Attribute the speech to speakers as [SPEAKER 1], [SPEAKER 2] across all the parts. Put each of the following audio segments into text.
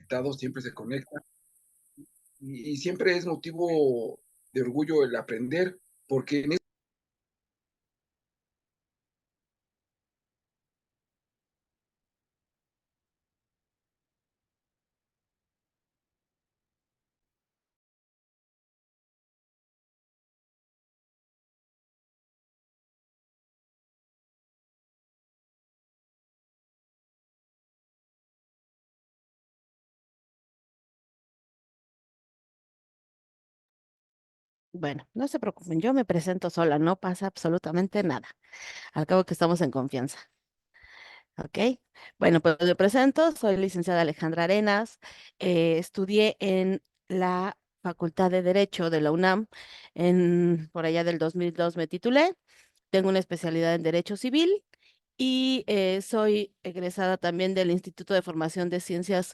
[SPEAKER 1] conectados, siempre se conecta y siempre es motivo de orgullo el aprender, porque en
[SPEAKER 2] Bueno, no se preocupen, yo me presento sola, no pasa absolutamente nada. Al cabo que estamos en confianza, ¿ok? Bueno, pues me presento, soy licenciada Alejandra Arenas, estudié en la Facultad de Derecho de la UNAM, por allá del 2002 me titulé, tengo una especialidad en Derecho Civil y soy egresada también del Instituto de Formación de Ciencias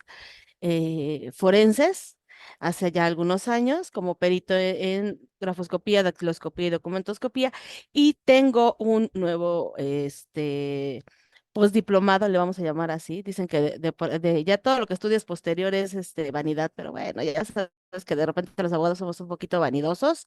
[SPEAKER 2] forenses hace ya algunos años como perito en grafoscopía, dactiloscopía y documentoscopía y tengo un nuevo postdiplomado, le vamos a llamar así. Dicen que ya todo lo que estudias posterior es vanidad, pero bueno, ya sabes que de repente los abogados somos un poquito vanidosos.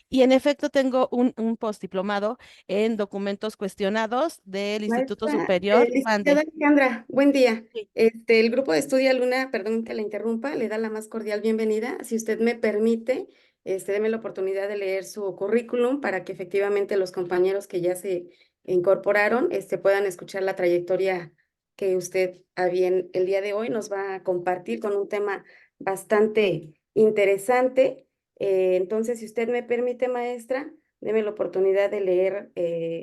[SPEAKER 2] Y en efecto tengo un postdiplomado en documentos cuestionados del Instituto
[SPEAKER 3] Maestra,
[SPEAKER 2] Superior.
[SPEAKER 3] licenciada
[SPEAKER 2] Mande.
[SPEAKER 3] Alejandra, buen día.
[SPEAKER 2] Sí.
[SPEAKER 3] El grupo de Estudia Luna, perdón que la interrumpa, le da la más cordial bienvenida. Si usted me permite, deme la oportunidad de leer su currículum para que efectivamente los compañeros que ya se incorporaron, puedan escuchar la trayectoria que usted a bien el día de hoy nos va a compartir con un tema bastante interesante. Entonces, si usted me permite, maestra, deme la oportunidad de leer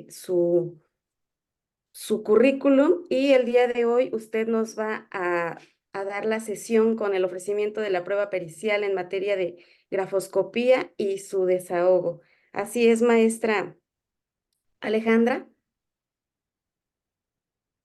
[SPEAKER 3] su currículum y el día de hoy usted nos va a dar la sesión con el ofrecimiento de la prueba pericial en materia de grafoscopía y su desahogo. Así es, maestra Alejandra.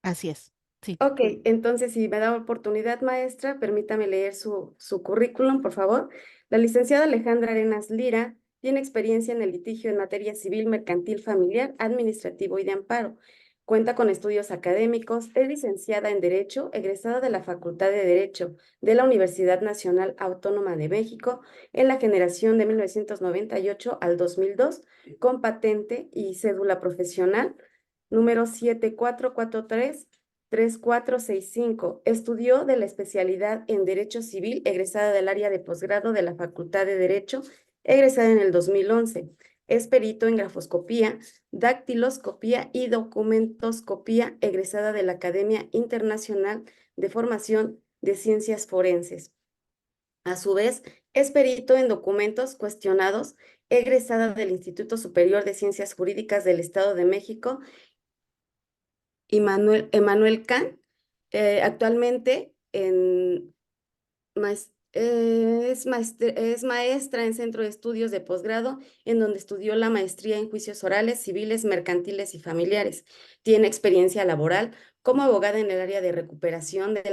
[SPEAKER 2] Así es. Sí.
[SPEAKER 3] Ok, entonces si me da oportunidad, maestra, permítame leer su currículum, por favor. La licenciada Alejandra Arenas Lira tiene experiencia en el litigio en materia civil, mercantil, familiar, administrativo y de amparo. Cuenta con estudios académicos, es licenciada en Derecho, egresada de la Facultad de Derecho de la Universidad Nacional Autónoma de México en la generación de 1998 al 2002, con patente y cédula profesional número 7443-3465. Estudió de la especialidad en Derecho Civil, egresada del área de posgrado de la Facultad de Derecho, egresada en el 2011. Es perito en grafoscopía, dactiloscopía y documentoscopía, egresada de la Academia Internacional de Formación de Ciencias Forenses. A su vez, es perito en documentos cuestionados, egresada del Instituto Superior de Ciencias Jurídicas del Estado de México Emanuel Kant, actualmente es maestra en Centro de Estudios de Posgrado, en donde estudió la maestría en juicios orales, civiles, mercantiles y familiares. Tiene experiencia laboral como abogada en el área de recuperación de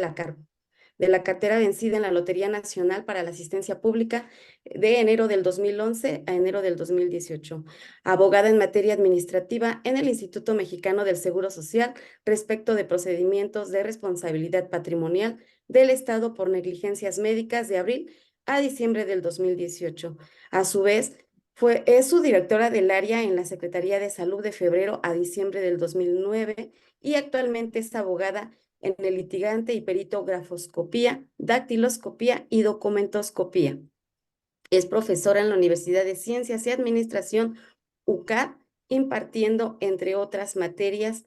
[SPEAKER 3] la cartera vencida en la Lotería Nacional para la Asistencia Pública de enero del 2011 a enero del 2018. Abogada en materia administrativa en el Instituto Mexicano del Seguro Social respecto de procedimientos de responsabilidad patrimonial del Estado por negligencias médicas de abril a diciembre del 2018. A su vez, es su directora del área en la Secretaría de Salud de febrero a diciembre del 2009 y actualmente es abogada en el litigante y perito grafoscopía, dactiloscopía y documentoscopía. Es profesora en la Universidad de Ciencias y Administración UCAD, impartiendo entre otras materias.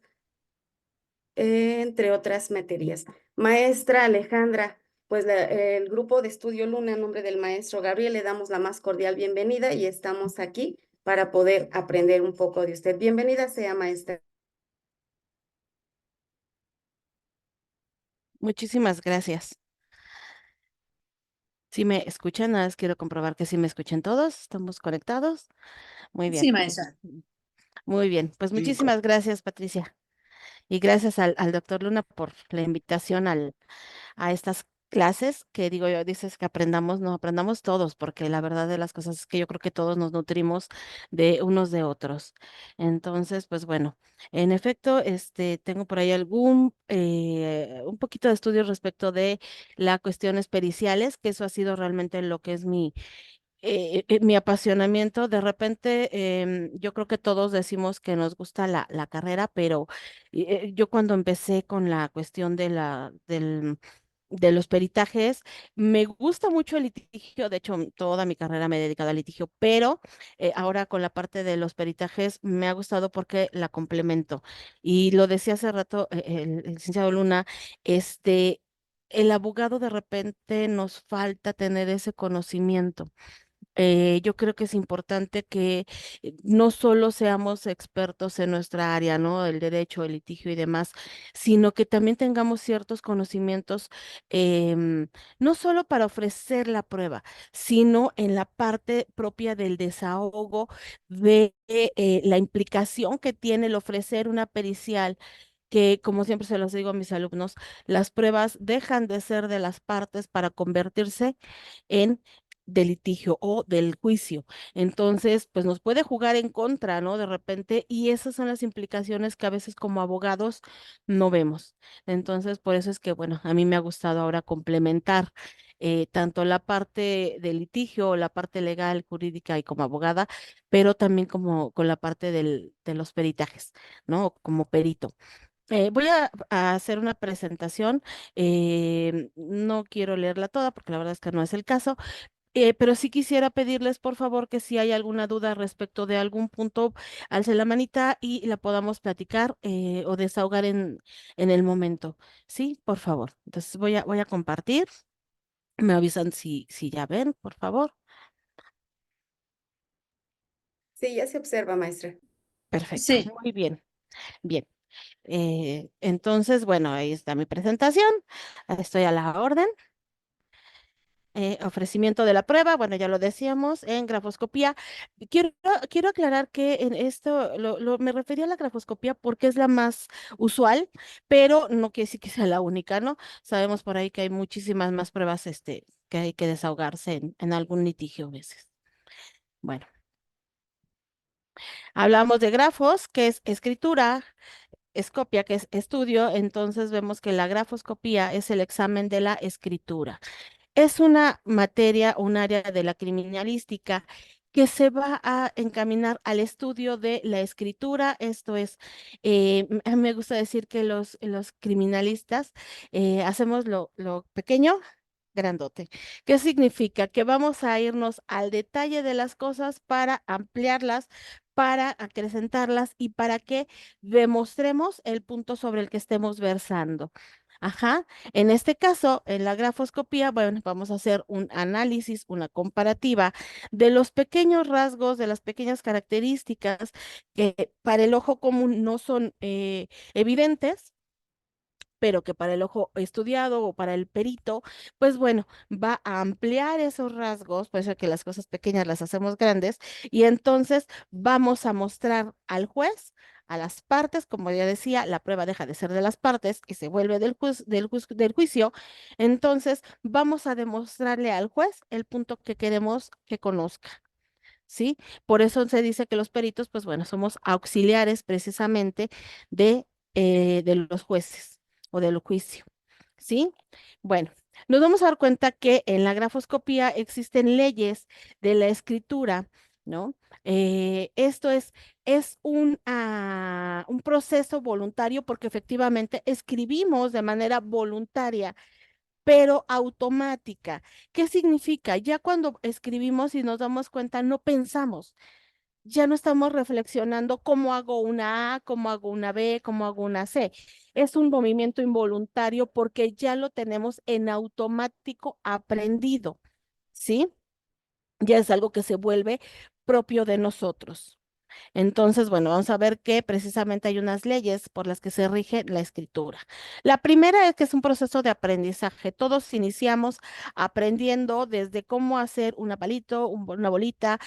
[SPEAKER 3] Maestra Alejandra, pues el grupo de estudio Luna, en nombre del maestro Gabriel, le damos la más cordial bienvenida y estamos aquí para poder aprender un poco de usted. Bienvenida sea, maestra.
[SPEAKER 2] Muchísimas gracias. Si me escuchan, nada más quiero comprobar que sí me escuchen todos. ¿Estamos conectados? Muy bien.
[SPEAKER 4] Sí, maestra.
[SPEAKER 2] Muy bien. Pues
[SPEAKER 1] sí,
[SPEAKER 2] muchísimas gracias, Patricia. Y gracias al doctor Luna por la invitación a estas clases que digo yo, dices que aprendamos, no aprendamos todos, porque la verdad de las cosas es que yo creo que todos nos nutrimos de unos de otros. Entonces, pues bueno, en efecto, tengo por ahí un poquito de estudios respecto de las cuestiones periciales, que eso ha sido realmente lo que es mi apasionamiento. De repente, yo creo que todos decimos que nos gusta la carrera, pero yo cuando empecé con la cuestión de los peritajes, me gusta mucho el litigio. De hecho, toda mi carrera me he dedicado al litigio, pero ahora con la parte de los peritajes me ha gustado porque la complemento. Y lo decía hace rato el licenciado Luna, el abogado de repente nos falta tener ese conocimiento. Yo creo que es importante que no solo seamos expertos en nuestra área, ¿no? El derecho, el litigio y demás, sino que también tengamos ciertos conocimientos, em, no solo para ofrecer la prueba, sino en la parte propia del desahogo, de la implicación que tiene el ofrecer una pericial, que, como siempre se los digo a mis alumnos, las pruebas dejan de ser de las partes para convertirse en del litigio o del juicio. Entonces, pues nos puede jugar en contra, ¿no? De repente, y esas son las implicaciones que a veces como abogados no vemos. Entonces, por eso es que, bueno, a mí me ha gustado ahora complementar tanto la parte del litigio, la parte legal, jurídica y como abogada, pero también como con la parte de los peritajes, ¿no? Como perito. Voy a hacer una presentación. No quiero leerla toda porque la verdad es que no es el caso, pero sí quisiera pedirles, por favor, que si hay alguna duda respecto de algún punto, alce la manita y la podamos platicar o desahogar en el momento. Sí, por favor. Entonces voy a compartir. Me avisan si ya ven, por favor.
[SPEAKER 3] Sí, ya se observa, maestra.
[SPEAKER 2] Perfecto.
[SPEAKER 4] Sí,
[SPEAKER 2] Muy bien. Bien. Entonces, bueno, ahí está mi presentación. Estoy a la orden. Ofrecimiento de la prueba, bueno, ya lo decíamos, en grafoscopía. Quiero, quiero aclarar que en esto me refería a la grafoscopía porque es la más usual, pero no quiere decir que sea la única, ¿no? Sabemos por ahí que hay muchísimas más pruebas, que hay que desahogarse en algún litigio a veces. Bueno, hablamos de grafos, que es escritura, escopia, que es estudio, entonces vemos que la grafoscopía es el examen de la escritura. Es una materia, un área de la criminalística que se va a encaminar al estudio de la escritura. Esto es, a mí me gusta decir que los criminalistas hacemos lo pequeño, grandote. ¿Qué significa? Que vamos a irnos al detalle de las cosas para ampliarlas, para acrecentarlas y para que demostremos el punto sobre el que estemos versando. Ajá. En este caso, en la grafoscopía, bueno, vamos a hacer un análisis, una comparativa de los pequeños rasgos, de las pequeñas características que para el ojo común no son evidentes, pero que para el ojo estudiado o para el perito, pues bueno, va a ampliar esos rasgos, por eso que las cosas pequeñas las hacemos grandes, y entonces vamos a mostrar al juez, a las partes, como ya decía, la prueba deja de ser de las partes y se vuelve del juicio, entonces vamos a demostrarle al juez el punto que queremos que conozca. ¿Sí? Por eso se dice que los peritos, pues bueno, somos auxiliares precisamente de, de los jueces o del juicio, ¿sí? Bueno, nos vamos a dar cuenta que en la grafoscopía existen leyes de la escritura, ¿no? Esto es un proceso voluntario porque efectivamente escribimos de manera voluntaria pero automática. ¿Qué significa? Ya cuando escribimos y nos damos cuenta, no pensamos, ya no estamos reflexionando cómo hago una A, cómo hago una B, cómo hago una C. Es un movimiento involuntario porque ya lo tenemos en automático aprendido, ¿sí? Ya es algo que se vuelve propio de nosotros. Entonces, bueno, vamos a ver que precisamente hay unas leyes por las que se rige la escritura. La primera es que es un proceso de aprendizaje. Todos iniciamos aprendiendo desde cómo hacer un palito, una bolita,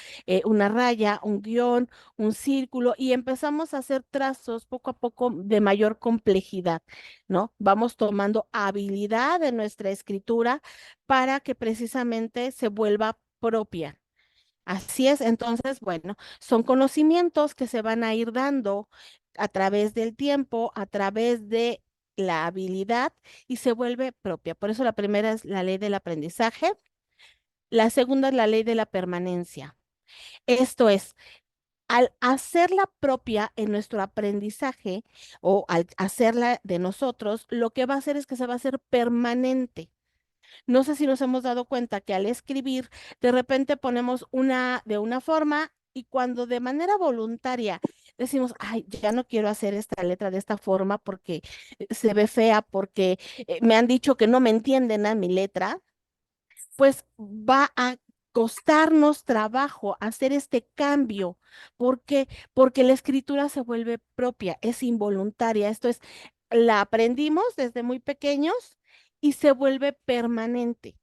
[SPEAKER 2] una raya, un guión, un círculo, y empezamos a hacer trazos poco a poco de mayor complejidad, ¿no? Vamos tomando habilidad de nuestra escritura para que precisamente se vuelva propia. Así es, entonces, bueno, son conocimientos que se van a ir dando a través del tiempo, a través de la habilidad y se vuelve propia. Por eso la primera es la ley del aprendizaje, la segunda es la ley de la permanencia. Esto es, al hacerla propia en nuestro aprendizaje o al hacerla de nosotros, lo que va a hacer es que se va a hacer permanente. No sé si nos hemos dado cuenta que al escribir, de repente ponemos una de una forma y cuando de manera voluntaria decimos, ay, ya no quiero hacer esta letra de esta forma porque se ve fea, porque me han dicho que no me entienden a mi letra, pues va a costarnos trabajo hacer este cambio. ¿Por qué? Porque la escritura se vuelve propia, es involuntaria. Esto es, la aprendimos desde muy pequeños y se vuelve permanente.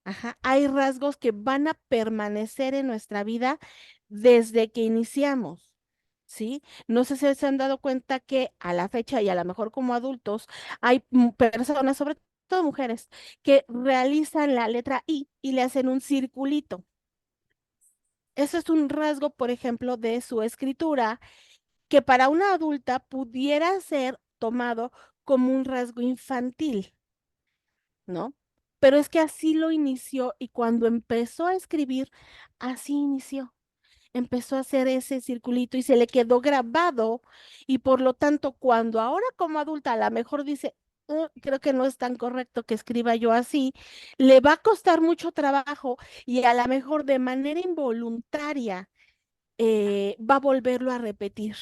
[SPEAKER 2] Ajá, hay rasgos que van a permanecer en nuestra vida desde que iniciamos, ¿sí? No sé si se han dado cuenta que a la fecha y a lo mejor como adultos hay personas, sobre todo mujeres, que realizan la letra I y le hacen un circulito. Eso es un rasgo, por ejemplo, de su escritura que para una adulta pudiera ser tomado como un rasgo infantil. ¿No? Pero es que así lo inició y cuando empezó a escribir, así inició. Empezó a hacer ese circulito y se le quedó grabado y por lo tanto cuando ahora como adulta a lo mejor dice, creo que no es tan correcto que escriba yo así, le va a costar mucho trabajo y a lo mejor de manera involuntaria va a volverlo a repetir,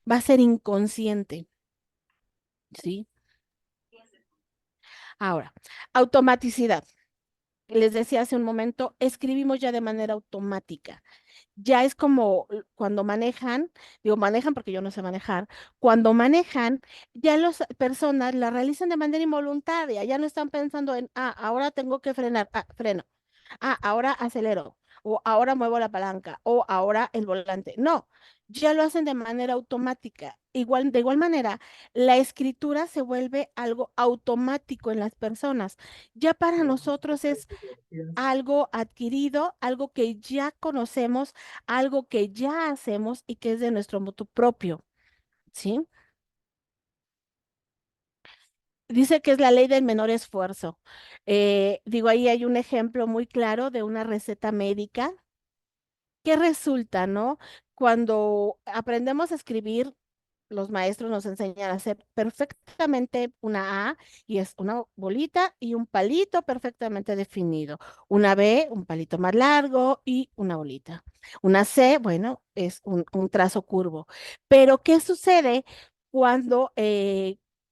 [SPEAKER 2] va a ser inconsciente, ¿sí? Ahora, automaticidad. Les decía hace un momento, escribimos ya de manera automática. Ya es como cuando manejan, digo manejan porque yo no sé manejar, cuando manejan, ya las personas la realizan de manera involuntaria, ya no están pensando en, ahora tengo que frenar, freno, ahora acelero, o ahora muevo la palanca, o ahora el volante. No, ya lo hacen de manera automática. Igual, de igual manera, la escritura se vuelve algo automático en las personas. Ya para nosotros es algo adquirido, algo que ya conocemos, algo que ya hacemos y que es de nuestro motu propio, ¿sí? Dice que es la ley del menor esfuerzo. Digo, ahí hay un ejemplo muy claro de una receta médica. ¿Qué resulta, no? Cuando aprendemos a escribir, los maestros nos enseñan a hacer perfectamente una A y es una bolita y un palito perfectamente definido. Una B, un palito más largo y una bolita. Una C, bueno, es un trazo curvo. Pero ¿qué sucede cuando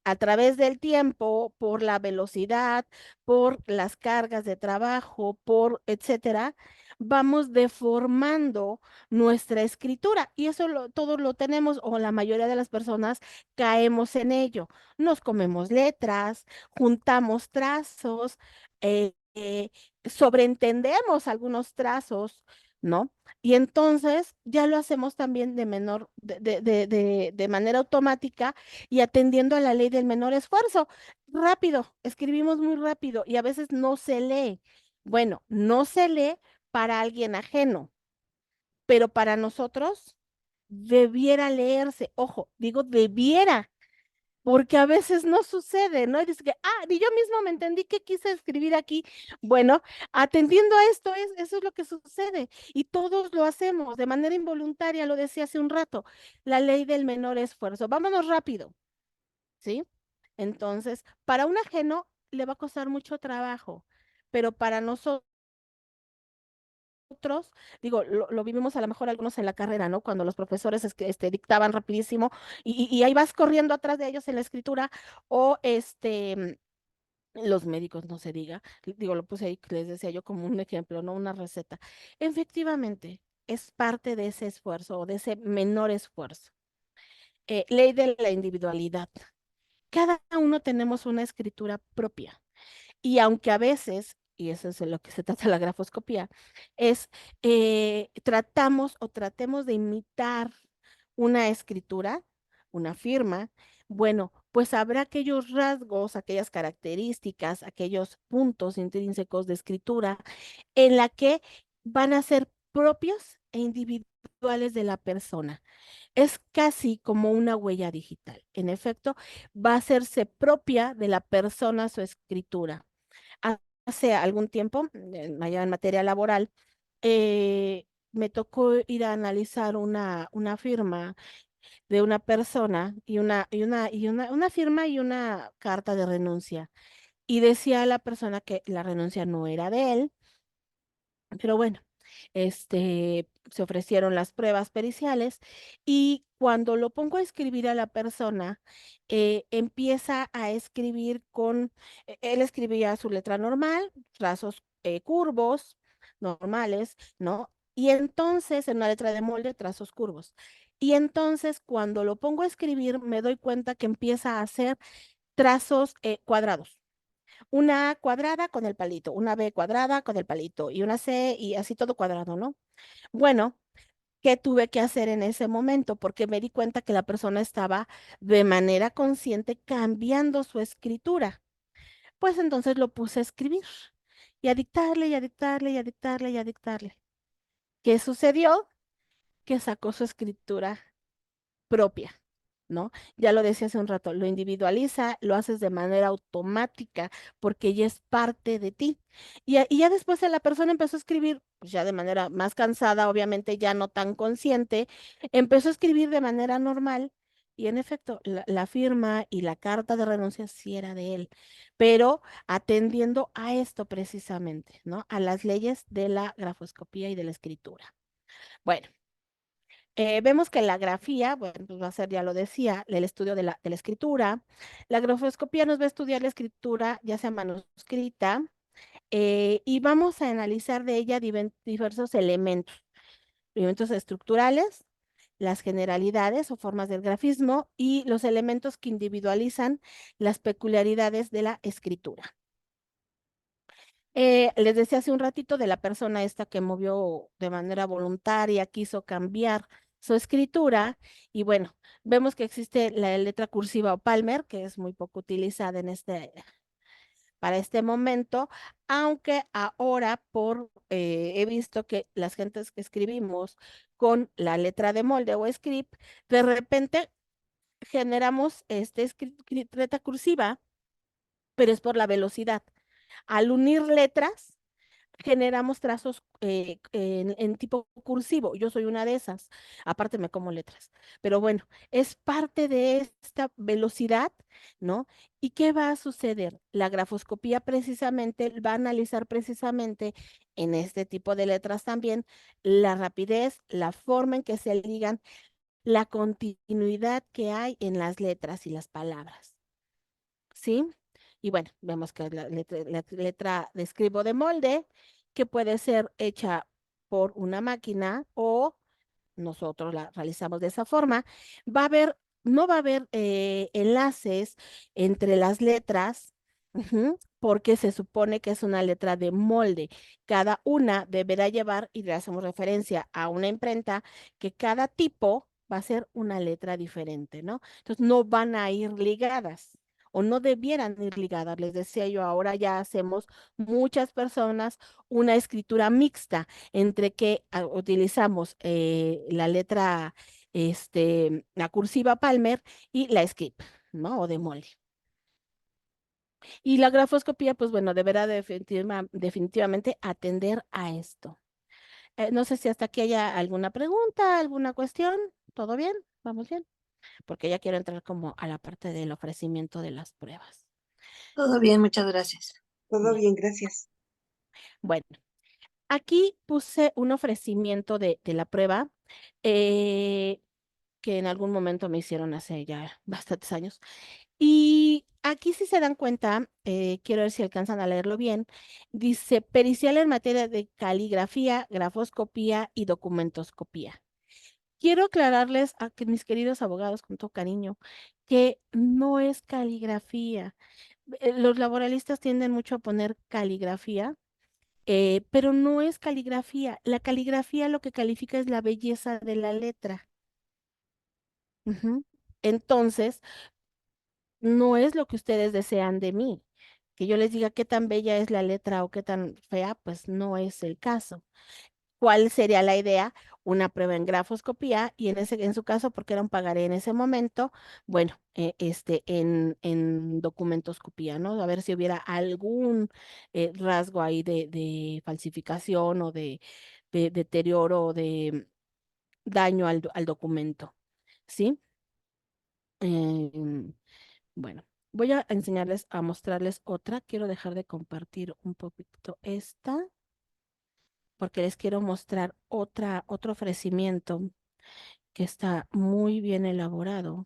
[SPEAKER 2] a través del tiempo, por la velocidad, por las cargas de trabajo, por etcétera, vamos deformando nuestra escritura y eso todos lo tenemos o la mayoría de las personas caemos en ello. Nos comemos letras, juntamos trazos, sobreentendemos algunos trazos, ¿no? Y entonces ya lo hacemos también de menor, de manera automática y atendiendo a la ley del menor esfuerzo. Rápido, escribimos muy rápido y a veces no se lee. Bueno, no se lee para alguien ajeno, pero para nosotros debiera leerse. Ojo, digo debiera, porque a veces no sucede, ¿no? Y dice que, ni yo mismo me entendí que quise escribir aquí. Bueno, atendiendo a esto, eso es lo que sucede. Y todos lo hacemos de manera involuntaria, lo decía hace un rato, la ley del menor esfuerzo. Vámonos rápido, ¿sí? Entonces, para un ajeno le va a costar mucho trabajo, pero para nosotros digo, lo vivimos a lo mejor algunos en la carrera, ¿no? Cuando los profesores dictaban rapidísimo y ahí vas corriendo atrás de ellos en la escritura o los médicos, no se diga, digo, lo puse ahí, les decía yo como un ejemplo, no una receta. Efectivamente, es parte de ese esfuerzo o de ese menor esfuerzo. Ley de la individualidad. Cada uno tenemos una escritura propia. Y aunque a veces, y eso es de lo que se trata la grafoscopía, es tratemos de imitar una escritura, una firma, bueno, pues habrá aquellos rasgos, aquellas características, aquellos puntos intrínsecos de escritura en la que van a ser propios e individuales de la persona. Es casi como una huella digital. En efecto, va a hacerse propia de la persona su escritura. Hace algún tiempo, allá en materia laboral, me tocó ir a analizar una firma de una persona una firma y una carta de renuncia. Y decía la persona que la renuncia no era de él, pero bueno, se ofrecieron las pruebas periciales y cuando lo pongo a escribir a la persona, empieza a escribir él escribía su letra normal, trazos curvos, normales, ¿no? Y entonces, en una letra de molde, trazos curvos. Y entonces, cuando lo pongo a escribir, me doy cuenta que empieza a hacer trazos cuadrados, una A cuadrada con el palito, una B cuadrada con el palito y una C y así todo cuadrado, ¿no? Bueno, ¿qué tuve que hacer en ese momento? Porque me di cuenta que la persona estaba de manera consciente cambiando su escritura. Pues entonces lo puse a escribir y a dictarle y a dictarle y a dictarle y a dictarle. ¿Qué sucedió? Que sacó su escritura propia, ¿no? Ya lo decía hace un rato, lo individualiza, lo haces de manera automática porque ya es parte de ti. Y ya después la persona empezó a escribir, pues ya de manera más cansada, obviamente ya no tan consciente, empezó a escribir de manera normal. Y en efecto, la firma y la carta de renuncia sí era de él, pero atendiendo a esto precisamente, ¿no? A las leyes de la grafoscopía y de la escritura. Bueno, vemos que la grafía, bueno, pues va a ser, ya lo decía, el estudio de la escritura. La grafoscopía nos va a estudiar la escritura, ya sea manuscrita, y vamos a analizar de ella diversos elementos estructurales, las generalidades o formas del grafismo y los elementos que individualizan las peculiaridades de la escritura. Les decía hace un ratito de la persona esta que movió de manera voluntaria, quiso cambiar su escritura y bueno, vemos que existe la letra cursiva o Palmer, que es muy poco utilizada para este momento, aunque ahora he visto que las gentes que escribimos con la letra de molde o script, de repente generamos letra cursiva, pero es por la velocidad. Al unir letras, generamos trazos en tipo cursivo. Yo soy una de esas. Aparte me como letras. Pero bueno, es parte de esta velocidad, ¿no? ¿Y qué va a suceder? La grafoscopía precisamente va a analizar precisamente en este tipo de letras también la rapidez, la forma en que se ligan, la continuidad que hay en las letras y las palabras. ¿Sí? Y bueno, vemos que la letra de escribo de molde, que puede ser hecha por una máquina o nosotros la realizamos de esa forma, no va a haber enlaces entre las letras, porque se supone que es una letra de molde. Cada una deberá llevar, y le hacemos referencia a una imprenta, que cada tipo va a ser una letra diferente, ¿no? Entonces no van a ir ligadas o no debieran ir ligadas. Les decía yo, ahora ya hacemos muchas personas una escritura mixta entre que utilizamos la cursiva Palmer y la script, ¿no? O de molde. Y la grafoscopía, pues bueno, deberá definitivamente atender a esto. No sé si hasta aquí haya alguna pregunta, alguna cuestión. ¿Todo bien? ¿Vamos bien? Porque ya quiero entrar como a la parte del ofrecimiento de las pruebas.
[SPEAKER 4] Todo bien, muchas gracias.
[SPEAKER 5] Todo
[SPEAKER 2] Bien.
[SPEAKER 5] bien, gracias.
[SPEAKER 2] Bueno, aquí puse un ofrecimiento de la prueba que en algún momento me hicieron hace ya bastantes años. Y aquí si se dan cuenta, quiero ver si alcanzan a leerlo bien, dice pericial en materia de caligrafía, grafoscopía y documentoscopía. Quiero aclararles a que mis queridos abogados, con todo cariño, que no es caligrafía. Los laboralistas tienden mucho a poner caligrafía, pero no es caligrafía. La caligrafía lo que califica es la belleza de la letra. Ujú. Entonces, no es lo que ustedes desean de mí. Que yo les diga qué tan bella es la letra o qué tan fea, pues no es el caso. ¿Cuál sería la idea? Una prueba en grafoscopía y en su caso, porque era un pagaré en ese momento, bueno, en documentoscopía, ¿no? A ver si hubiera algún rasgo ahí de falsificación o de deterioro o de daño al documento, ¿sí? Em, bueno, voy a enseñarles, a mostrarles otra. Quiero dejar de compartir un poquito esta, porque les quiero mostrar otro ofrecimiento que está muy bien elaborado.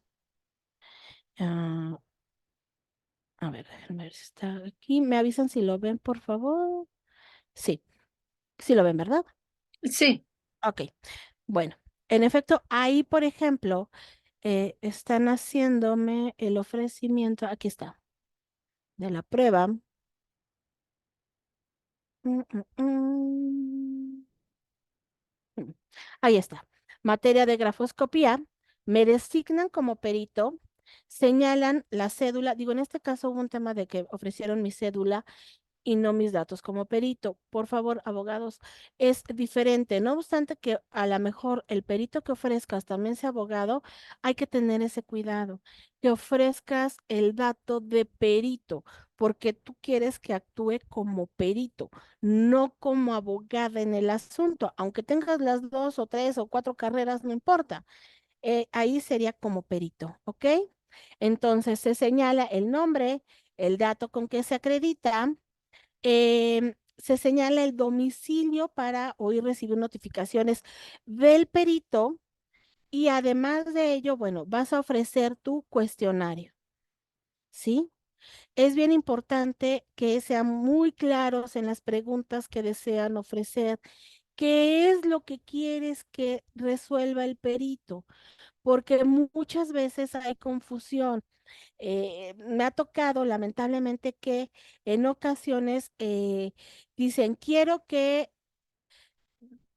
[SPEAKER 2] Ah, a ver, déjenme ver si está aquí. Me avisan si lo ven, por favor. Sí, sí lo ven, ¿verdad?
[SPEAKER 4] Sí,
[SPEAKER 2] Ok, bueno, en efecto, ahí, por ejemplo, están haciéndome el ofrecimiento, aquí está, de la prueba. Mm, mm, mm. Mm. Ahí está. Materia de grafoscopía. Me designan como perito, señalan la cédula. Digo, en este caso hubo un tema de que ofrecieron mi cédula y no mis datos como perito. Por favor, abogados, es diferente. No obstante que a lo mejor el perito que ofrezcas también sea abogado, hay que tener ese cuidado, que ofrezcas el dato de perito, porque tú quieres que actúe como perito, no como abogada en el asunto. Aunque tengas las 2 o 3 o 4 carreras, no importa. Ahí sería como perito, ¿ok? Entonces se señala el nombre, el dato con que se acredita, se señala el domicilio para hoy recibir notificaciones del perito y además de ello, bueno, vas a ofrecer tu cuestionario, ¿sí? Es bien importante que sean muy claros en las preguntas que desean ofrecer. ¿Qué es lo que quieres que resuelva el perito? Porque muchas veces hay confusión. Me ha tocado lamentablemente que en ocasiones dicen, quiero que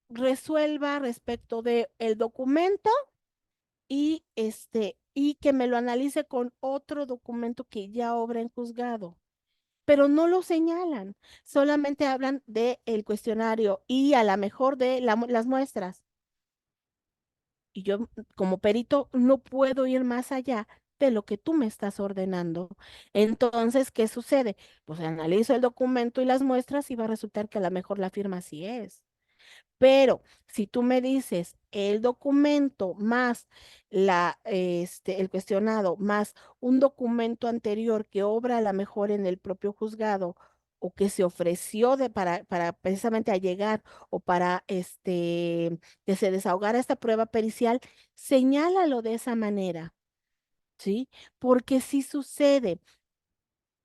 [SPEAKER 2] resuelva respecto de el documento y que me lo analice con otro documento que ya obra en juzgado. Pero no lo señalan, solamente hablan del cuestionario y a lo mejor de las muestras. Y yo como perito no puedo ir más allá de lo que tú me estás ordenando. Entonces, ¿qué sucede? Pues analizo el documento y las muestras y va a resultar que a lo mejor la firma sí es. Pero si tú me dices el documento más el cuestionado más un documento anterior que obra a lo mejor en el propio juzgado o que se ofreció para precisamente allegar o para que se desahogara esta prueba pericial, señálalo de esa manera, ¿sí? Porque sí sucede.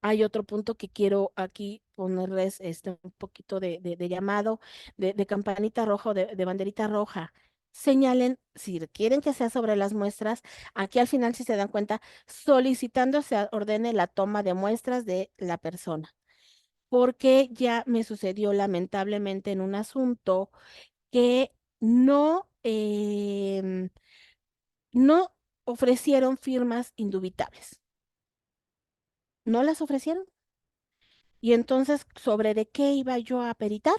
[SPEAKER 2] Hay otro punto que quiero aquí ponerles un poquito de llamado, de campanita roja o de banderita roja. Señalen, si quieren que sea sobre las muestras, aquí al final, si se dan cuenta, solicitando se ordene la toma de muestras de la persona. Porque ya me sucedió lamentablemente en un asunto que no ofrecieron firmas indubitables. ¿No las ofrecieron? Y entonces, ¿sobre de qué iba yo a peritar?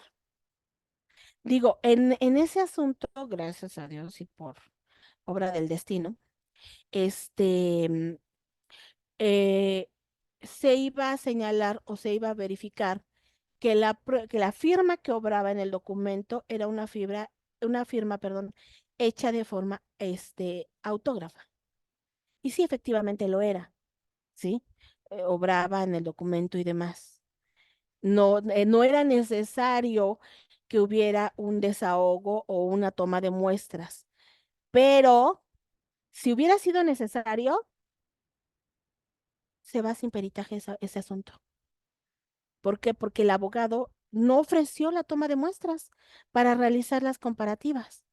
[SPEAKER 2] Digo, en ese asunto, gracias a Dios y por obra del destino, este, mm, eh, se iba a señalar o se iba a verificar que que la firma que obraba en el documento era una firma, perdón, hecha de forma, autógrafa. Y sí, efectivamente lo era, ¿sí? Obraba en el documento y demás. No, no era necesario que hubiera un desahogo o una toma de muestras, pero si hubiera sido necesario, se va sin peritaje ese asunto. ¿Por qué? Porque el abogado no ofreció la toma de muestras para realizar las comparativas.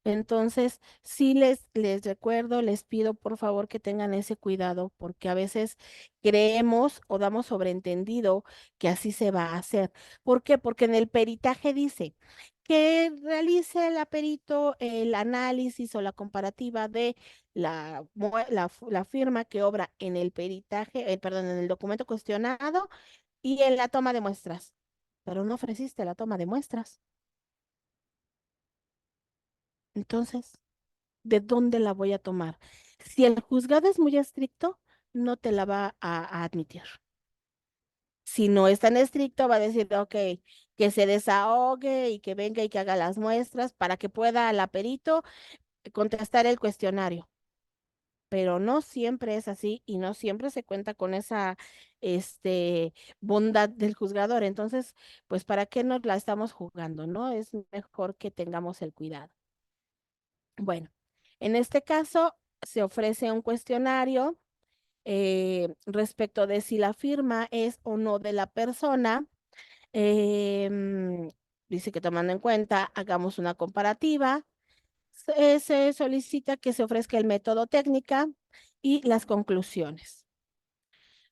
[SPEAKER 2] Entonces, sí les recuerdo, les pido por favor que tengan ese cuidado, porque a veces creemos o damos sobreentendido que así se va a hacer. ¿Por qué? Porque en el peritaje dice que realice el perito el análisis o la comparativa de la firma que obra en el peritaje, perdón, en el documento cuestionado y en la toma de muestras. Pero no ofreciste la toma de muestras. Entonces, ¿de dónde la voy a tomar? Si el juzgado es muy estricto, no te la va a admitir. Si no es tan estricto, va a decir, ok, que se desahogue y que venga y que haga las muestras para que pueda la perito contestar el cuestionario. Pero no siempre es así y no siempre se cuenta con esa bondad del juzgador. Entonces, pues, ¿para qué nos la estamos jugando, no? Es mejor que tengamos el cuidado. Bueno, en este caso se ofrece un cuestionario respecto de si la firma es o no de la persona. Dice que tomando en cuenta, hagamos una comparativa. Se solicita que se ofrezca el método técnica y las conclusiones.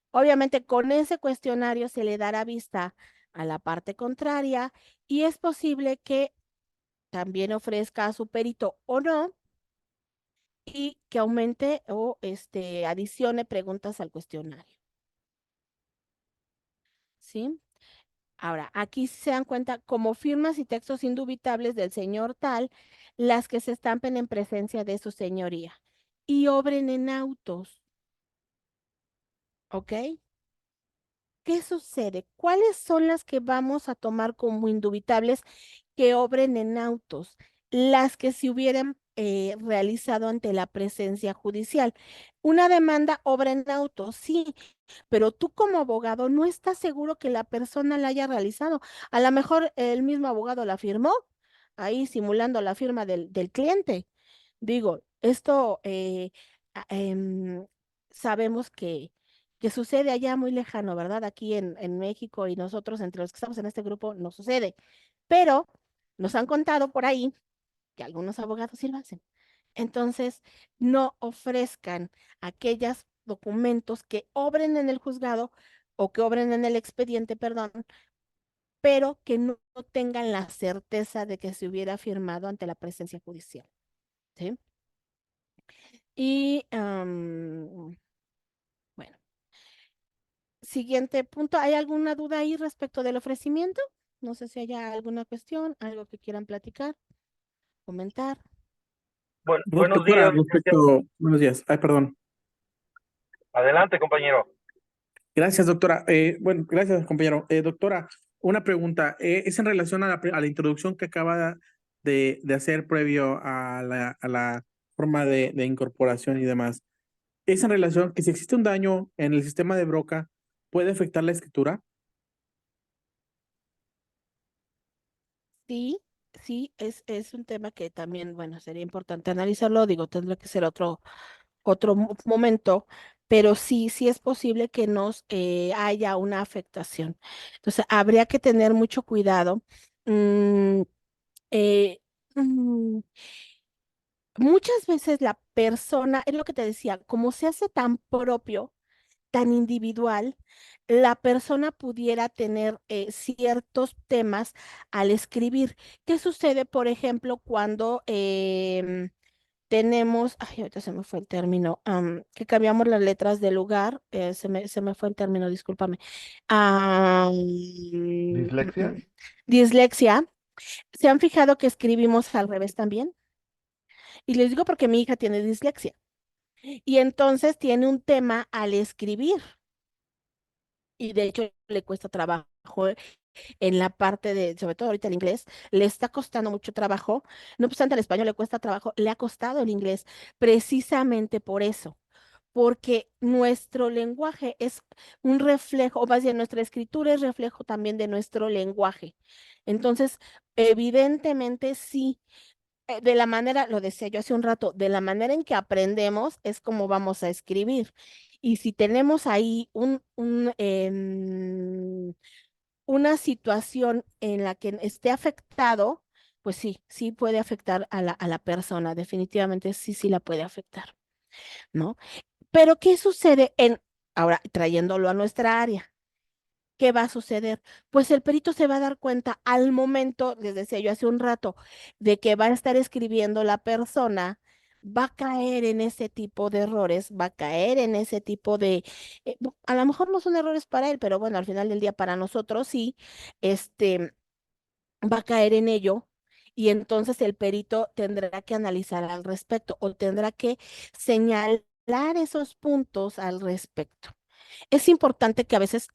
[SPEAKER 2] Obviamente, con ese cuestionario se le dará vista a la parte contraria y es posible que también ofrezca a su perito o no y que aumente o adicione preguntas al cuestionario. ¿Sí? Ahora, aquí se dan cuenta como firmas y textos indubitables del señor tal, las que se estampen en presencia de su señoría y obren en autos. ¿Ok? ¿Qué sucede? ¿Cuáles son las que vamos a tomar como indubitables que obren en autos? Las que se hubieran realizado ante la presencia judicial. Una demanda obra en autos, sí, pero tú como abogado no estás seguro que la persona la haya realizado. A lo mejor el mismo abogado la firmó, ahí simulando la firma del cliente. Digo, esto sabemos que sucede allá muy lejano, ¿verdad? Aquí en México y nosotros, entre los que estamos en este grupo, no sucede. Pero nos han contado por ahí que algunos abogados sí lo hacen. Entonces, no ofrezcan aquellos documentos que obren en el juzgado o que obren en el expediente, perdón, pero que no tengan la certeza de que se hubiera firmado ante la presencia judicial. ¿Sí? Y bueno, siguiente punto. ¿Hay alguna duda ahí respecto del ofrecimiento? No sé si haya alguna cuestión, algo que quieran platicar, comentar.
[SPEAKER 5] Buenos
[SPEAKER 6] Doctora,
[SPEAKER 5] días, licenciado.
[SPEAKER 6] buenos días. Ay, perdón.
[SPEAKER 5] Adelante, compañero.
[SPEAKER 6] Gracias, doctora. Bueno, gracias, compañero. Doctora, una pregunta. Es en relación a la introducción que acaba de hacer previo a la forma de incorporación y demás. Es en relación que si existe un daño en el sistema de Broca, ¿puede afectar la escritura?
[SPEAKER 2] Sí, sí, es un tema que también, bueno, sería importante analizarlo, digo, tendrá que ser otro momento, pero sí, sí es posible que nos haya una afectación. Entonces, habría que tener mucho cuidado. Mm, eh, mm, Muchas veces la persona, es lo que te decía, como se hace tan propio, tan individual, la persona pudiera tener ciertos temas al escribir. ¿Qué sucede, por ejemplo, cuando tenemos, ay, ahorita se me fue el término, que cambiamos las letras del lugar, se me fue el término, discúlpame.
[SPEAKER 5] ¿Dislexia?
[SPEAKER 2] Dislexia. ¿Se han fijado que escribimos al revés también? Y les digo porque mi hija tiene dislexia. Y entonces tiene un tema al escribir. Y de hecho le cuesta trabajo en la parte de, sobre todo ahorita el inglés, le está costando mucho trabajo. No obstante, el español le cuesta trabajo, le ha costado el inglés precisamente por eso, porque nuestro lenguaje es un reflejo, o más bien nuestra escritura es reflejo también de nuestro lenguaje. Entonces, evidentemente sí, de la manera, lo decía yo hace un rato, de la manera en que aprendemos es como vamos a escribir. Y si tenemos ahí una situación en la que esté afectado, pues sí, sí puede afectar a la persona, definitivamente sí, sí la puede afectar, ¿no? Pero ¿qué sucede ahora trayéndolo a nuestra área? ¿Qué va a suceder? Pues el perito se va a dar cuenta al momento, les decía yo hace un rato, de que va a estar escribiendo la persona, va a caer en ese tipo de errores, va a caer en ese tipo de, a lo mejor no son errores para él, pero bueno, al final del día para nosotros sí, este, va a caer en ello. Y entonces el perito tendrá que analizar al respecto o tendrá que señalar esos puntos al respecto. Es importante que a veces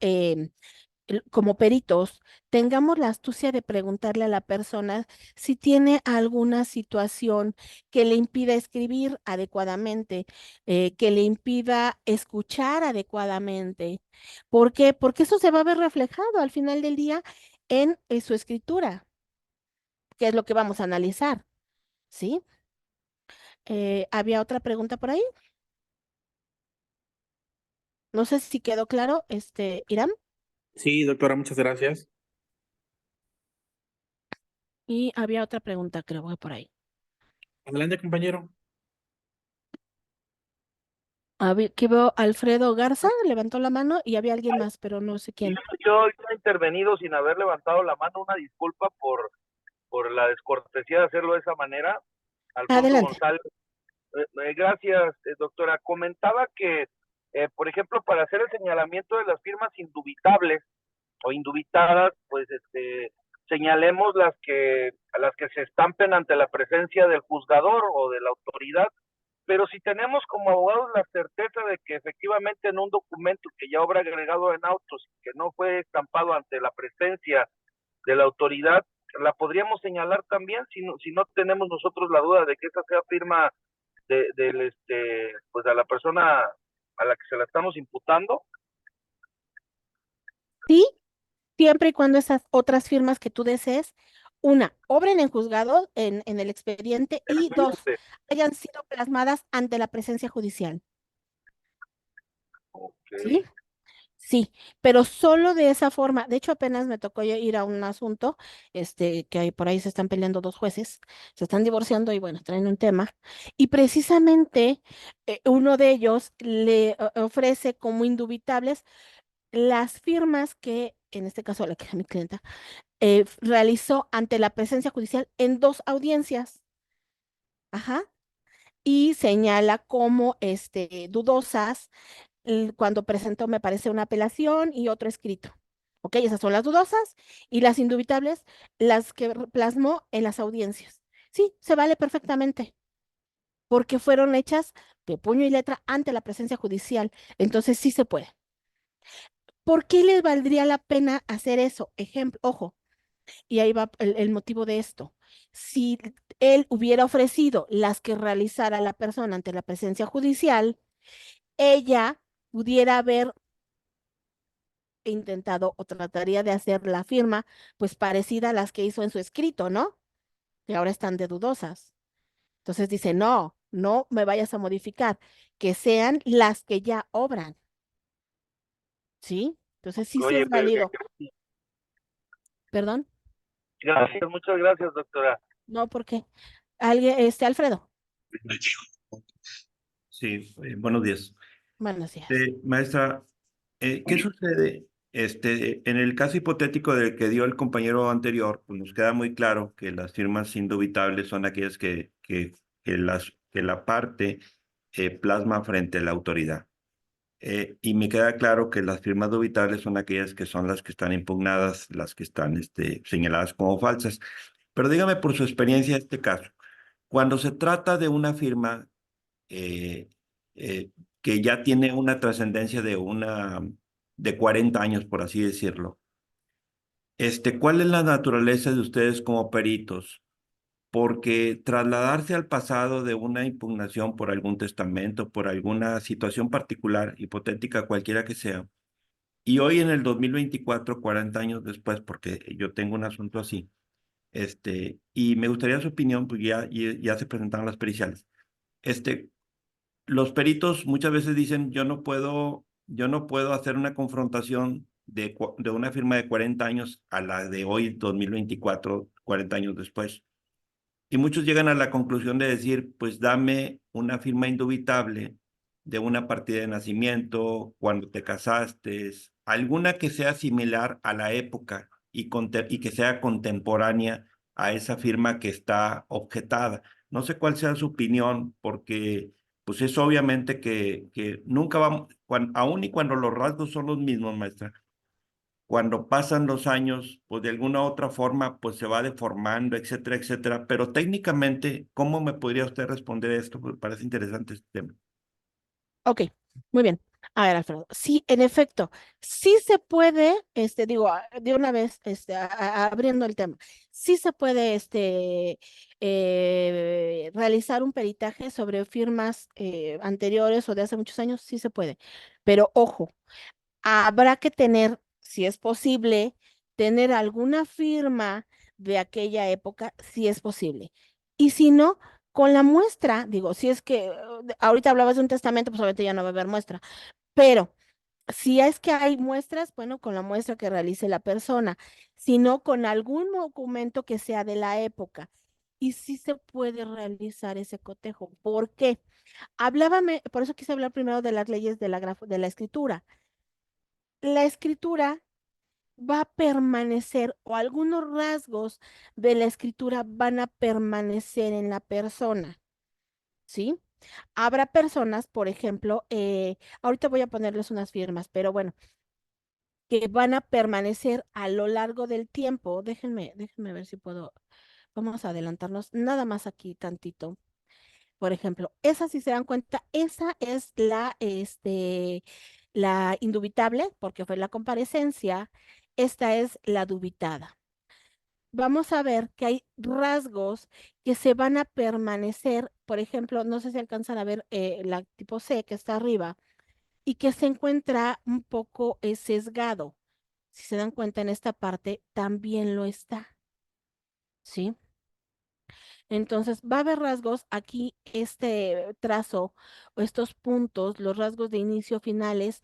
[SPEAKER 2] como peritos, tengamos la astucia de preguntarle a la persona si tiene alguna situación que le impida escribir adecuadamente, que le impida escuchar adecuadamente. ¿Por qué? Porque eso se va a ver reflejado al final del día en su escritura, que es lo que vamos a analizar, ¿sí? ¿Había otra pregunta por ahí? No sé si quedó claro, Irán.
[SPEAKER 6] Sí, doctora, muchas gracias.
[SPEAKER 2] Y había otra pregunta, creo que por ahí.
[SPEAKER 6] Adelante, compañero.
[SPEAKER 2] Que veo Alfredo Garza, levantó la mano y había alguien más, pero no sé quién.
[SPEAKER 5] Yo he intervenido sin haber levantado la mano. Una disculpa por la descortesía de hacerlo de esa manera. Alfonso
[SPEAKER 2] Adelante.
[SPEAKER 5] González. Gracias, doctora. Comentaba que, por ejemplo, para hacer el señalamiento de las firmas indubitables o indubitadas, pues señalemos las que se estampen ante la presencia del juzgador o de la autoridad. Pero si tenemos como abogados la certeza de que efectivamente en un documento que ya habrá agregado en autos y que no fue estampado ante la presencia de la autoridad, la podríamos señalar también si no tenemos nosotros la duda de que esa sea firma pues a la persona a la que se la estamos imputando.
[SPEAKER 2] Sí, siempre y cuando esas otras firmas que tú desees, una, obren en juzgado, en el expediente, y dos, hayan sido plasmadas ante la presencia judicial.
[SPEAKER 5] Okay.
[SPEAKER 2] ¿Sí? Sí, pero solo de esa forma. De hecho, apenas me tocó ir a un asunto, que ahí por ahí se están peleando dos jueces, se están divorciando y bueno, traen un tema. Y precisamente uno de ellos le ofrece como indubitables las firmas que, en este caso la que era mi clienta, realizó ante la presencia judicial en dos audiencias. Ajá. Y señala como dudosas cuando presentó, me parece, una apelación y otro escrito. Ok, esas son las dudosas y las indubitables, las que plasmó en las audiencias. Sí, se vale perfectamente, porque fueron hechas de puño y letra ante la presencia judicial. Entonces sí se puede. ¿Por qué les valdría la pena hacer eso? Ejemplo, ojo, y ahí va el motivo de esto. Si él hubiera ofrecido las que realizara la persona ante la presencia judicial, ella pudiera haber intentado o trataría de hacer la firma, pues parecida a las que hizo en su escrito, ¿no? Que ahora están de dudosas. Entonces dice, no, no me vayas a modificar, que sean las que ya obran, ¿sí? Entonces sí, sí
[SPEAKER 5] Oye,
[SPEAKER 2] es válido. ¿Perdón?
[SPEAKER 5] gracias, muchas gracias, doctora.
[SPEAKER 2] No, ¿por qué? Alguien, Alfredo.
[SPEAKER 7] Sí, buenos días.
[SPEAKER 2] Buenos días.
[SPEAKER 7] Maestra, ¿qué sucede? En el caso hipotético del que dio el compañero anterior, pues nos queda muy claro que las firmas indubitables son aquellas que la parte plasma frente a la autoridad. Y me queda claro que las firmas dubitables son aquellas que son las que están impugnadas, las que están señaladas como falsas. Pero dígame por su experiencia este caso, cuando se trata de una firma eh, que ya tiene una trascendencia de 40 años, por así decirlo. ¿Cuál es la naturaleza de ustedes como peritos? Porque trasladarse al pasado de una impugnación por algún testamento, por alguna situación particular, hipotética, cualquiera que sea, y hoy en el 2024, 40 años después, porque yo tengo un asunto así, y me gustaría su opinión, porque ya se presentaron las periciales. los peritos muchas veces dicen, yo no puedo hacer una confrontación de una firma de 40 años a la de hoy, 2024, 40 años después. Y muchos llegan a la conclusión de decir, pues dame una firma indubitable de una partida de nacimiento, cuando te casaste, alguna que sea similar a la época y que sea contemporánea a esa firma que está objetada. No sé cuál sea su opinión, porque pues es obviamente que nunca vamos, aun y cuando los rasgos son los mismos, maestra, cuando pasan los años, pues de alguna u otra forma, pues se va deformando, etcétera, etcétera. Pero técnicamente, ¿cómo me podría usted responder esto? Me parece interesante este tema.
[SPEAKER 2] Ok, muy bien. A ver, Alfredo, sí, en efecto, sí se puede, digo, de una vez, abriendo el tema, sí se puede, realizar un peritaje sobre firmas anteriores o de hace muchos años, sí se puede. Pero ojo, habrá que tener, si es posible, tener alguna firma de aquella época, si es posible. Y si no, con la muestra, digo, si es que ahorita hablabas de un testamento, pues obviamente ya no va a haber muestra, pero si es que hay muestras, bueno, con la muestra que realice la persona, si no, con algún documento que sea de la época. Y sí se puede realizar ese cotejo. ¿Por qué? Por eso quise hablar primero de las leyes de de la escritura. La escritura va a permanecer o algunos rasgos de la escritura van a permanecer en la persona, ¿sí? Habrá personas, por ejemplo, ahorita voy a ponerles unas firmas, pero bueno, que van a permanecer a lo largo del tiempo. Déjenme ver si puedo. Vamos a adelantarnos nada más aquí tantito. Por ejemplo, esa, si se dan cuenta, esa es la indubitable, porque fue la comparecencia. Esta es la dubitada. Vamos a ver que hay rasgos que se van a permanecer, por ejemplo, no sé si alcanzan a ver la tipo C que está arriba y que se encuentra un poco sesgado. Si se dan cuenta en esta parte, también lo está, ¿sí? Entonces, va a haber rasgos aquí, este trazo o estos puntos, los rasgos de inicio finales.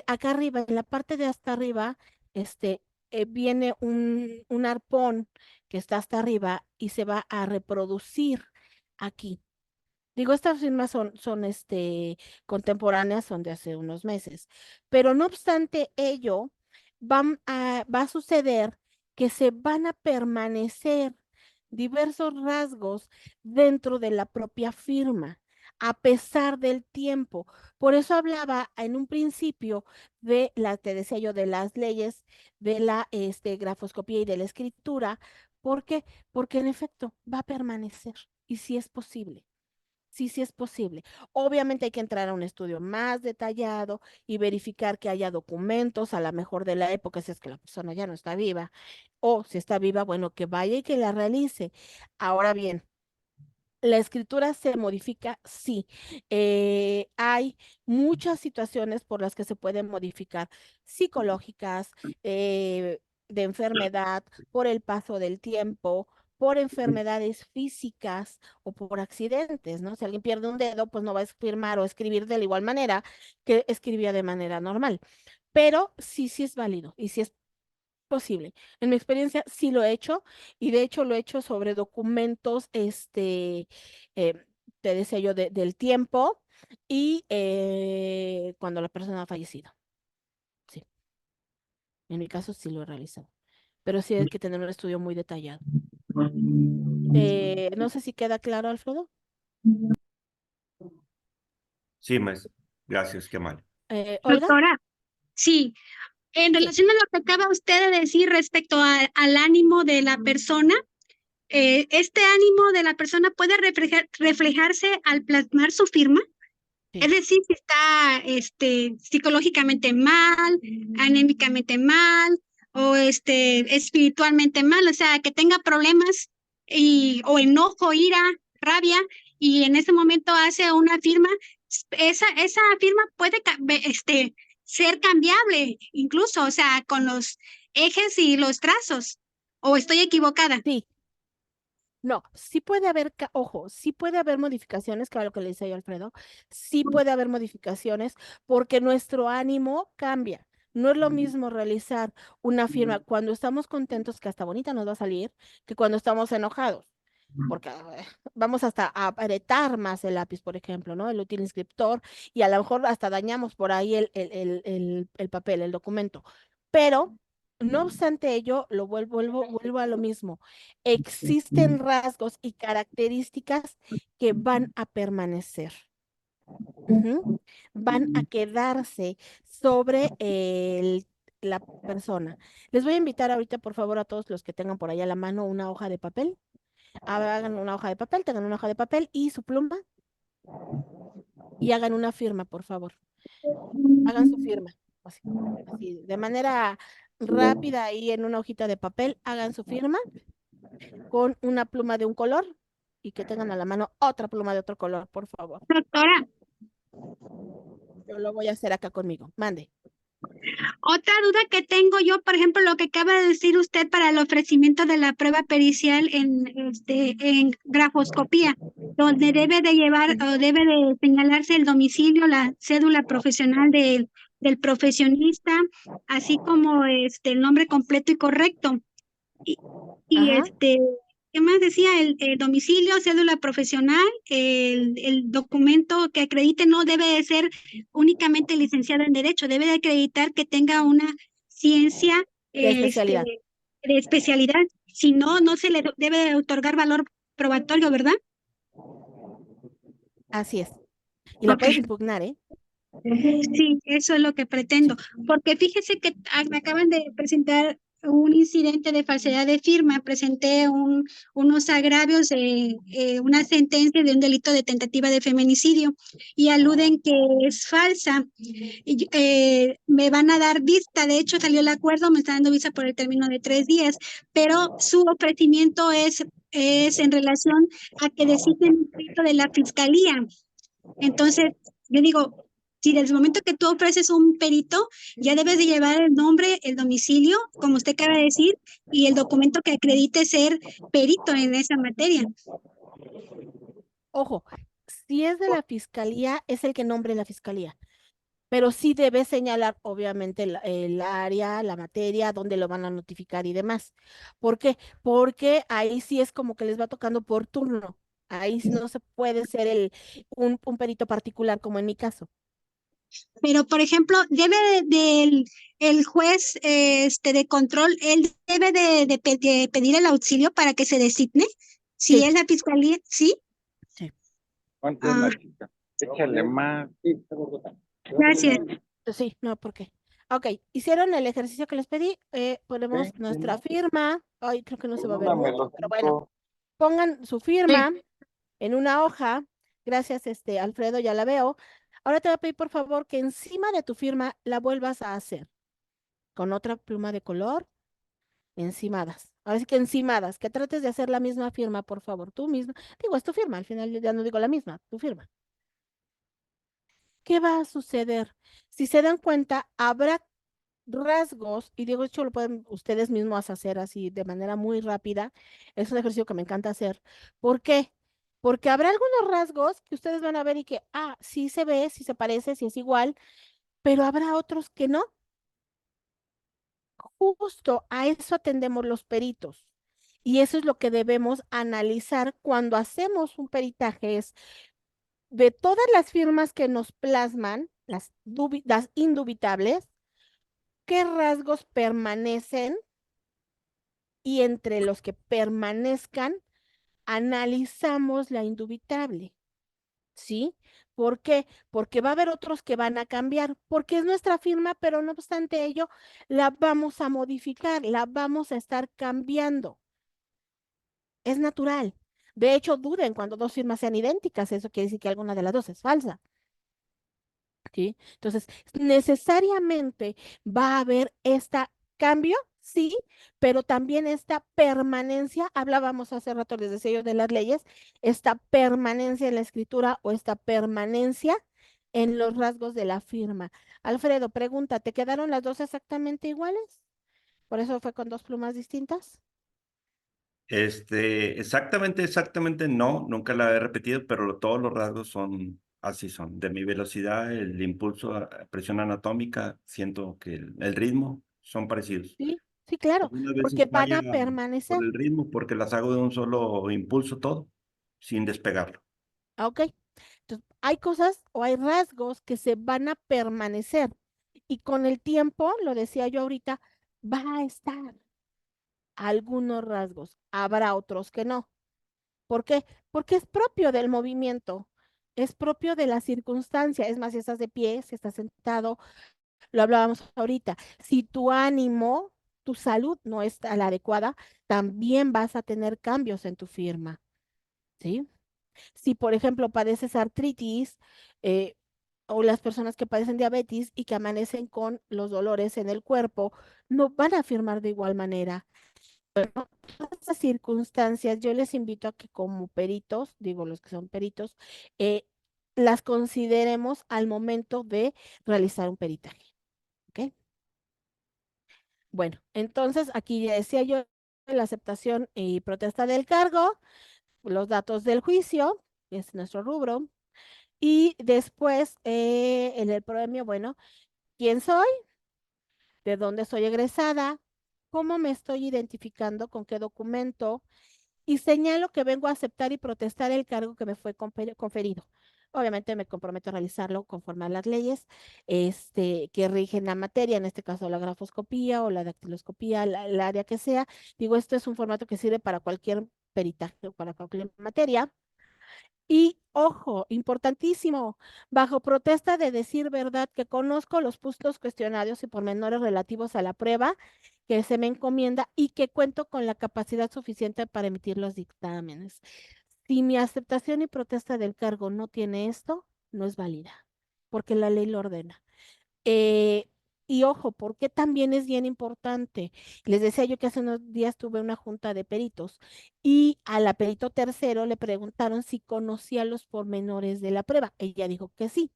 [SPEAKER 2] Acá arriba, en la parte de hasta arriba, viene un arpón que está hasta arriba y se va a reproducir aquí. Digo, estas firmas son contemporáneas, son de hace unos meses, pero no obstante ello, va a suceder que se van a permanecer diversos rasgos dentro de la propia firma, a pesar del tiempo. Por eso hablaba en un principio te decía yo, de las leyes de la grafoscopía y de la escritura. ¿Por qué? Porque en efecto va a permanecer y si es posible. Sí, sí es posible. Obviamente hay que entrar a un estudio más detallado y verificar que haya documentos, a lo mejor de la época, si es que la persona ya no está viva, o si está viva, bueno, que vaya y que la realice. Ahora bien, la escritura se modifica, sí. Hay muchas situaciones por las que se pueden modificar, psicológicas, de enfermedad, por el paso del tiempo, por enfermedades físicas o por accidentes, ¿no? Si alguien pierde un dedo, pues no va a firmar o escribir de la igual manera que escribía de manera normal. Pero sí, sí es válido y sí es posible. En mi experiencia sí lo he hecho y de hecho lo he hecho sobre documentos, eh, te decía yo, del tiempo y cuando la persona ha fallecido. Sí, en mi caso sí lo he realizado, pero sí hay que tener un estudio muy detallado. No sé si queda claro, Alfredo.
[SPEAKER 7] Sí, maestra. Gracias, qué mal.
[SPEAKER 2] Olga,
[SPEAKER 8] Doctora, sí, en
[SPEAKER 2] sí,
[SPEAKER 8] relación a lo que acaba usted de decir respecto al ánimo de la persona, este ánimo de la persona puede reflejarse al plasmar su firma.
[SPEAKER 2] sí.
[SPEAKER 8] Es decir, si está psicológicamente mal, anémicamente mal, o espiritualmente mal, o sea, que tenga problemas o enojo, ira, rabia, y en ese momento hace una firma, esa firma puede ser cambiable, incluso, o sea, con los ejes y los trazos. ¿O estoy equivocada?
[SPEAKER 2] Sí, No, sí puede haber, ojo, sí puede haber modificaciones, que era lo que le decía yo a Alfredo, sí puede haber modificaciones porque nuestro ánimo cambia. No es lo mismo realizar una firma cuando estamos contentos, que hasta bonita nos va a salir, que cuando estamos enojados, porque vamos hasta a apretar más el lápiz, por ejemplo, ¿no? El útil inscriptor, y a lo mejor hasta dañamos por ahí el papel, el documento. Pero no obstante ello, vuelvo a lo mismo. Existen rasgos y características que van a permanecer. Ujú. Van a quedarse sobre la persona. Les voy a invitar ahorita, por favor, a todos los que tengan por ahí a la mano una hoja de papel. Hagan una hoja de papel, tengan una hoja de papel y su pluma y hagan una firma, por favor. Hagan su firma. Así, así, de manera rápida ahí en una hojita de papel, hagan su firma con una pluma de un color y que tengan a la mano otra pluma de otro color, por favor.
[SPEAKER 8] Doctora,
[SPEAKER 2] Yo lo voy a hacer acá conmigo. Mande.
[SPEAKER 8] otra duda que tengo yo, por ejemplo, lo que acaba de decir usted para el ofrecimiento de la prueba pericial en grafoscopía, donde debe de llevar o debe de señalarse el domicilio, la cédula profesional del profesionista, así como el nombre completo y correcto. Y
[SPEAKER 2] Ajá.
[SPEAKER 8] ¿qué más decía? El domicilio, cédula profesional, el documento que acredite no debe de ser únicamente licenciado en Derecho, debe de acreditar que tenga una ciencia
[SPEAKER 2] De especialidad.
[SPEAKER 8] de especialidad. Si no, no se le debe de otorgar valor probatorio, ¿verdad?
[SPEAKER 2] Así es. Y la
[SPEAKER 8] Ok.
[SPEAKER 2] puedes impugnar, ¿eh?
[SPEAKER 8] Sí, eso es lo que pretendo, porque fíjese que me acaban de presentar un incidente de falsedad de firma, presenté unos agravios de una sentencia de un delito de tentativa de feminicidio y aluden que es falsa. Me van a dar vista, de hecho salió el acuerdo, me están dando vista por el término de 3 días, pero su ofrecimiento es en relación a que designen un perito de la fiscalía. Entonces, yo digo, si desde el momento que tú ofreces un perito, ya debes de llevar el nombre, el domicilio, como usted acaba de decir, y el documento que acredite ser perito en esa materia.
[SPEAKER 2] Ojo, si es de la fiscalía, es el que nombre la fiscalía. Pero sí debe señalar, obviamente, el área, la materia, dónde lo van a notificar y demás. ¿Por qué? Porque ahí sí es como que les va tocando por turno. Ahí sí no se puede ser un perito particular, como en mi caso.
[SPEAKER 8] Pero, por ejemplo, debe el juez de control, él debe de pedir el auxilio para que se designe. Si
[SPEAKER 2] Sí,
[SPEAKER 8] es la fiscalía, ¿sí?
[SPEAKER 2] sí.
[SPEAKER 9] ¿Cuánto es
[SPEAKER 8] Ah,
[SPEAKER 9] la chica? Échale más.
[SPEAKER 8] gracias.
[SPEAKER 2] Sí, no, ¿por qué? Ok, hicieron el ejercicio que les pedí. Ponemos nuestra firma. Ay, creo que no se va a ver mucho, pero bueno, pongan su firma en una hoja. Gracias, Alfredo, ya la veo. Ahora te voy a pedir, por favor, que encima de tu firma la vuelvas a hacer con otra pluma de color, encimadas. Ahora sí que encimadas, que trates de hacer la misma firma, por favor, tú misma. Digo, es tu firma, al final ya no digo la misma, tu firma. ¿Qué va a suceder? Si se dan cuenta, habrá rasgos, y digo, esto lo pueden ustedes mismos hacer así de manera muy rápida. Es un ejercicio que me encanta hacer. ¿Por qué? Porque habrá algunos rasgos que ustedes van a ver y que, sí se ve, sí se parece, sí es igual, pero habrá otros que no. Justo a eso atendemos los peritos. Y eso es lo que debemos analizar cuando hacemos un peritaje, es de todas las firmas que nos plasman, las indubitables, qué rasgos permanecen y entre los que permanezcan, analizamos la indubitable. ¿Sí? ¿Por qué? Porque va a haber otros que van a cambiar, porque es nuestra firma, pero no obstante ello, la vamos a modificar, la vamos a estar cambiando. Es natural. De hecho, duden cuando dos firmas sean idénticas, eso quiere decir que alguna de las dos es falsa. ¿Sí? Entonces, necesariamente va a haber este cambio, sí, pero también esta permanencia, hablábamos hace rato, les decía yo, de las leyes, esta permanencia en la escritura o esta permanencia en los rasgos de la firma. Alfredo, pregunta, ¿te quedaron las dos exactamente iguales? ¿Por eso fue con dos plumas distintas?
[SPEAKER 7] Exactamente no, nunca la he repetido, pero todos los rasgos son así son. De mi velocidad, el impulso, presión anatómica, siento que el ritmo son parecidos.
[SPEAKER 2] Sí, sí, claro,
[SPEAKER 7] Algunas
[SPEAKER 2] porque
[SPEAKER 7] veces
[SPEAKER 2] van
[SPEAKER 7] falla
[SPEAKER 2] a permanecer.
[SPEAKER 7] por el ritmo, porque las hago de un solo impulso todo, sin despegarlo.
[SPEAKER 2] ¿Ok? Entonces, hay cosas o hay rasgos que se van a permanecer y con el tiempo, lo decía yo ahorita, va a estar algunos rasgos, habrá otros que no. ¿Por qué? Porque es propio del movimiento, es propio de la circunstancia. Es más, si estás de pie, si estás sentado, lo hablábamos ahorita. Si tu ánimo, tu salud no está la adecuada, también vas a tener cambios en tu firma, ¿sí? Si, por ejemplo, padeces artritis, o las personas que padecen diabetes y que amanecen con los dolores en el cuerpo, no van a firmar de igual manera. Todas estas circunstancias, yo les invito a que como peritos, digo los que son peritos, las consideremos al momento de realizar un peritaje. ¿Ok? Bueno, entonces aquí ya decía yo la aceptación y protesta del cargo, los datos del juicio, que es nuestro rubro, y después en el premio, bueno, ¿quién soy? ¿De dónde soy egresada? ¿Cómo me estoy identificando? ¿Con qué documento? Y señalo que vengo a aceptar y protestar el cargo que me fue conferido. Obviamente me comprometo a realizarlo conforme a las leyes que rigen la materia, en este caso la grafoscopía o la dactiloscopía, el área que sea. Digo, esto es un formato que sirve para cualquier peritaje o para cualquier materia. Y ojo, importantísimo, bajo protesta de decir verdad que conozco los puntos cuestionarios y pormenores relativos a la prueba que se me encomienda y que cuento con la capacidad suficiente para emitir los dictámenes. Si mi aceptación y protesta del cargo no tiene esto, no es válida, porque la ley lo ordena. Eh, y ojo, porque también es bien importante. Les decía yo que hace unos días tuve una junta de peritos y a la perito tercero le preguntaron si conocía los pormenores de la prueba. Ella dijo que sí.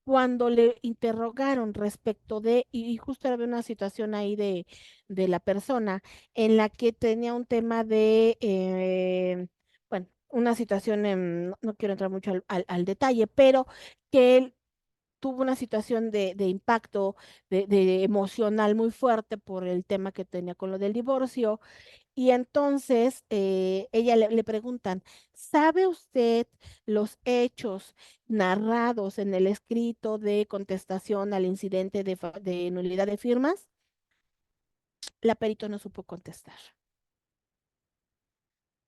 [SPEAKER 2] Cuando le interrogaron respecto de, y justo había una situación ahí de la persona en la que tenía un tema de, bueno, una situación, no, no quiero entrar mucho al detalle, pero que él tuvo una situación de impacto de emocional muy fuerte por el tema que tenía con lo del divorcio. Y entonces ella le preguntan, ¿sabe usted los hechos narrados en el escrito de contestación al incidente de nulidad de firmas? La perito no supo contestar.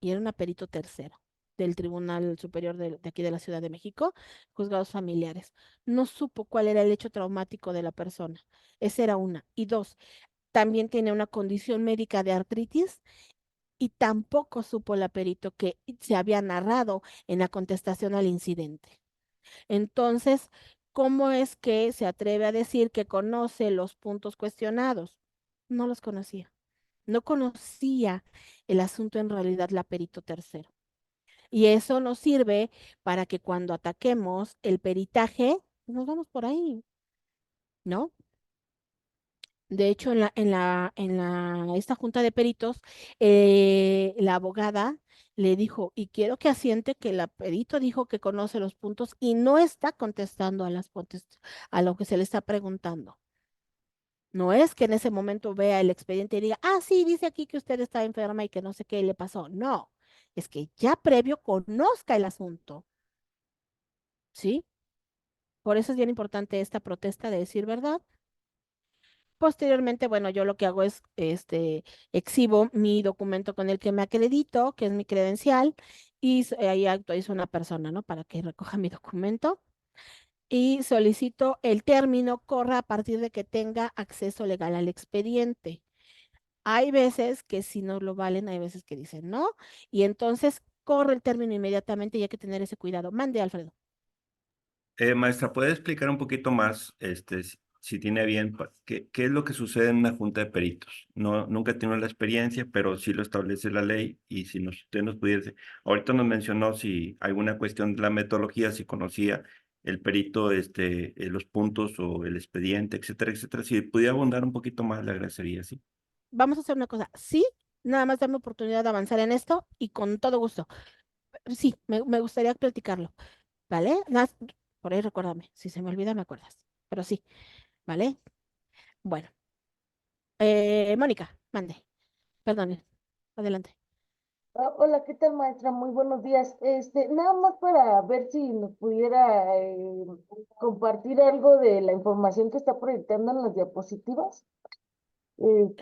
[SPEAKER 2] Y era una perito tercero del Tribunal Superior de aquí de la Ciudad de México, juzgados familiares. No supo cuál era el hecho traumático de la persona. Esa era una. Y dos, también tiene una condición médica de artritis y tampoco supo la perito que se había narrado en la contestación al incidente. Entonces, ¿cómo es que se atreve a decir que conoce los puntos cuestionados? No los conocía. No conocía el asunto en realidad la perito tercero. Y eso nos sirve para que cuando ataquemos el peritaje, nos vamos por ahí, ¿no? De hecho, esta junta de peritos, la abogada le dijo, y quiero que asiente que el perito dijo que conoce los puntos y no está contestando a lo que se le está preguntando. No es que en ese momento vea el expediente y diga, ah, sí, dice aquí que usted está enferma y que no sé qué le pasó. No, es que ya previo conozca el asunto, ¿sí? Por eso es bien importante esta protesta de decir verdad. Posteriormente, bueno, yo lo que hago es, exhibo mi documento con el que me acredito, que es mi credencial, y ahí actualizo una persona, ¿no? Para que recoja mi documento. Y solicito el término corra a partir de que tenga acceso legal al expediente. Hay veces que si no lo valen, hay veces que dicen no, y entonces corre el término inmediatamente y hay que tener ese cuidado. Mande, Alfredo.
[SPEAKER 7] Maestra, ¿puede explicar un poquito más, si tiene bien, qué es lo que sucede en una junta de peritos? No, nunca he tenido la experiencia, pero sí lo establece la ley y si usted nos pudiese, ahorita nos mencionó si alguna cuestión de la metodología, si conocía el perito, los puntos o el expediente, etcétera, etcétera. Si pudiera abundar un poquito más, le agradecería, ¿sí?
[SPEAKER 2] Vamos a hacer una cosa. Sí, nada más dame oportunidad de avanzar en esto y con todo gusto. Sí, me gustaría platicarlo, ¿vale? Nada más, por ahí recuérdame, si se me olvida me acuerdas, pero sí, ¿vale? Bueno, Mónica, mande, perdón, adelante.
[SPEAKER 10] Hola, ¿qué tal, maestra? Muy buenos días. Nada más para ver si nos pudiera compartir algo de la información que está proyectando en las diapositivas,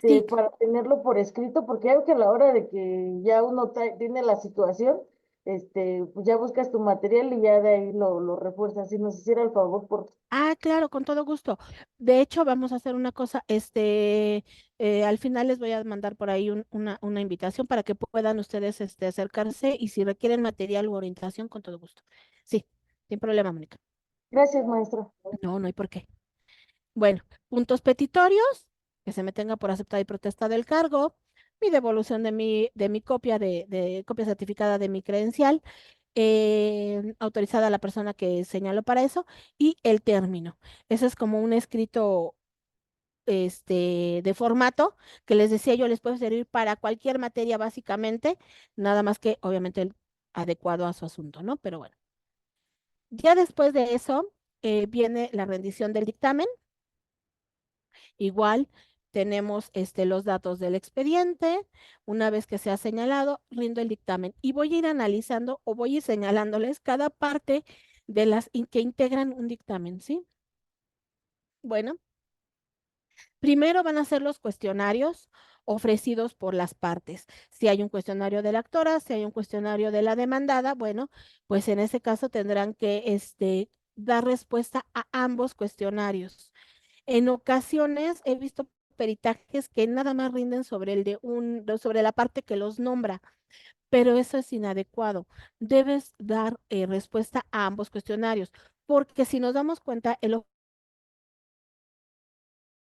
[SPEAKER 2] Sí,
[SPEAKER 10] para tenerlo por escrito, porque ya que a la hora de que ya uno tiene la situación, pues ya buscas tu material y ya de ahí lo refuerzas. Si nos hiciera el favor, por...
[SPEAKER 2] claro, con todo gusto. De hecho, vamos a hacer una cosa, al final les voy a mandar por ahí una invitación para que puedan ustedes, acercarse y si requieren material u orientación, con todo gusto. Sí, sin problema, Mónica.
[SPEAKER 10] Gracias, maestra.
[SPEAKER 2] No, no hay por qué. Bueno, puntos petitorios, que se me tenga por aceptada y protesta del cargo, mi devolución de mi copia de copia certificada de mi credencial, autorizada a la persona que señaló para eso, y el término. Ese es como un escrito de formato que les decía yo les puede servir para cualquier materia básicamente, nada más que obviamente adecuado a su asunto, ¿no? Pero bueno, ya después de eso viene la rendición del dictamen. Igual tenemos los datos del expediente. Una vez que se ha señalado, rindo el dictamen y voy a ir analizando o voy a ir señalándoles cada parte de las que integran un dictamen, ¿sí? Bueno, primero van a ser los cuestionarios ofrecidos por las partes. Si hay un cuestionario de la actora, si hay un cuestionario de la demandada, bueno, pues en ese caso tendrán que dar respuesta a ambos cuestionarios. En ocasiones he visto peritajes que nada más rinden sobre sobre la parte que los nombra, pero eso es inadecuado. Debes dar respuesta a ambos cuestionarios, porque si nos damos cuenta, el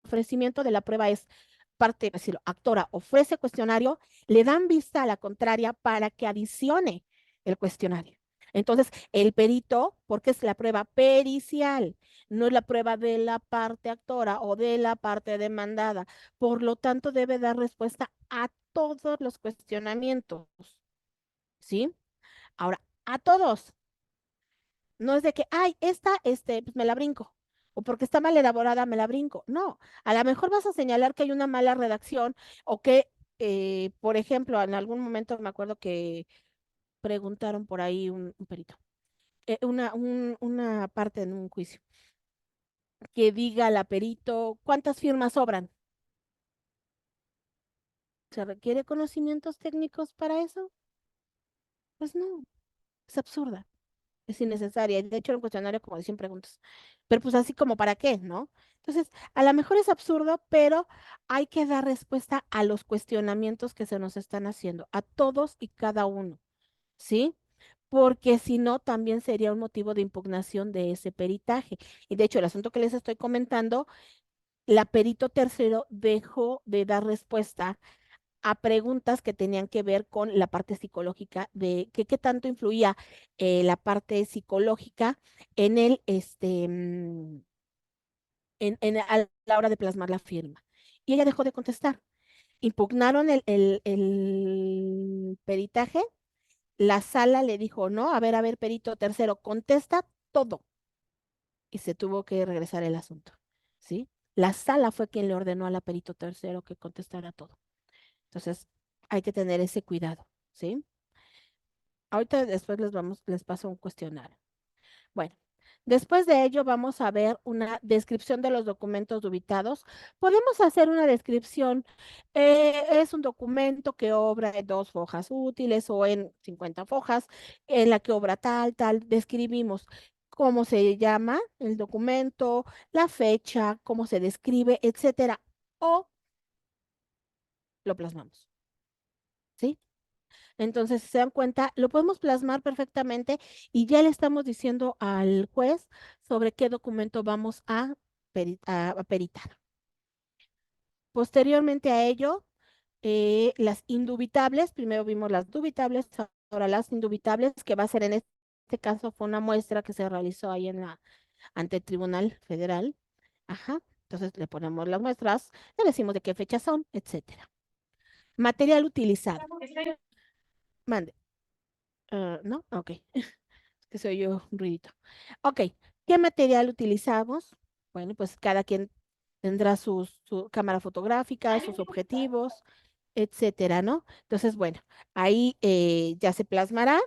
[SPEAKER 2] ofrecimiento de la prueba es parte, decirlo, actora ofrece cuestionario, le dan vista a la contraria para que adicione el cuestionario. Entonces, el perito, porque es la prueba pericial, no es la prueba de la parte actora o de la parte demandada. Por lo tanto, debe dar respuesta a todos los cuestionamientos, ¿sí? Ahora, a todos. No es de que, ay, pues me la brinco. O porque está mal elaborada, me la brinco. No, a lo mejor vas a señalar que hay una mala redacción o que, por ejemplo, en algún momento me acuerdo que preguntaron por ahí un perito, una parte en un juicio, que diga la perito cuántas firmas sobran. ¿Se requiere conocimientos técnicos para eso? Pues no, es absurda. Es innecesaria. De hecho, era un cuestionario como de 100 preguntas. Pero pues así como para qué, ¿no? Entonces, a lo mejor es absurdo, pero hay que dar respuesta a los cuestionamientos que se nos están haciendo, a todos y cada uno, ¿sí? Porque si no, también sería un motivo de impugnación de ese peritaje. Y de hecho, el asunto que les estoy comentando, la perito tercero dejó de dar respuesta a preguntas que tenían que ver con la parte psicológica de que qué tanto influía la parte psicológica en a la hora de plasmar la firma. Y ella dejó de contestar. Impugnaron el peritaje. La sala le dijo, no, a ver, perito tercero, contesta todo. Y se tuvo que regresar el asunto, ¿sí? La sala fue quien le ordenó a la perito tercero que contestara todo. Entonces, hay que tener ese cuidado, ¿sí? Ahorita después les paso un cuestionario. Bueno, después de ello vamos a ver una descripción de los documentos dubitados. Podemos hacer una descripción. Es un documento que obra en 2 hojas útiles o en 50 hojas, en la que obra tal. Describimos cómo se llama el documento, la fecha, cómo se describe, etcétera. O lo plasmamos, ¿sí? Entonces, si se dan cuenta, lo podemos plasmar perfectamente y ya le estamos diciendo al juez sobre qué documento vamos a peritar. Posteriormente a ello, las indubitables, primero vimos las dubitables, ahora las indubitables, que va a ser en este caso fue una muestra que se realizó ahí ante el Tribunal Federal. Ajá, entonces le ponemos las muestras, le decimos de qué fecha son, etcétera. Material utilizado. Mande. ¿No? Ok. Es que soy yo un ruidito. Ok. ¿Qué material utilizamos? Bueno, pues cada quien tendrá su cámara fotográfica, sus objetivos, etcétera, ¿no? Entonces, bueno, ahí ya se plasmará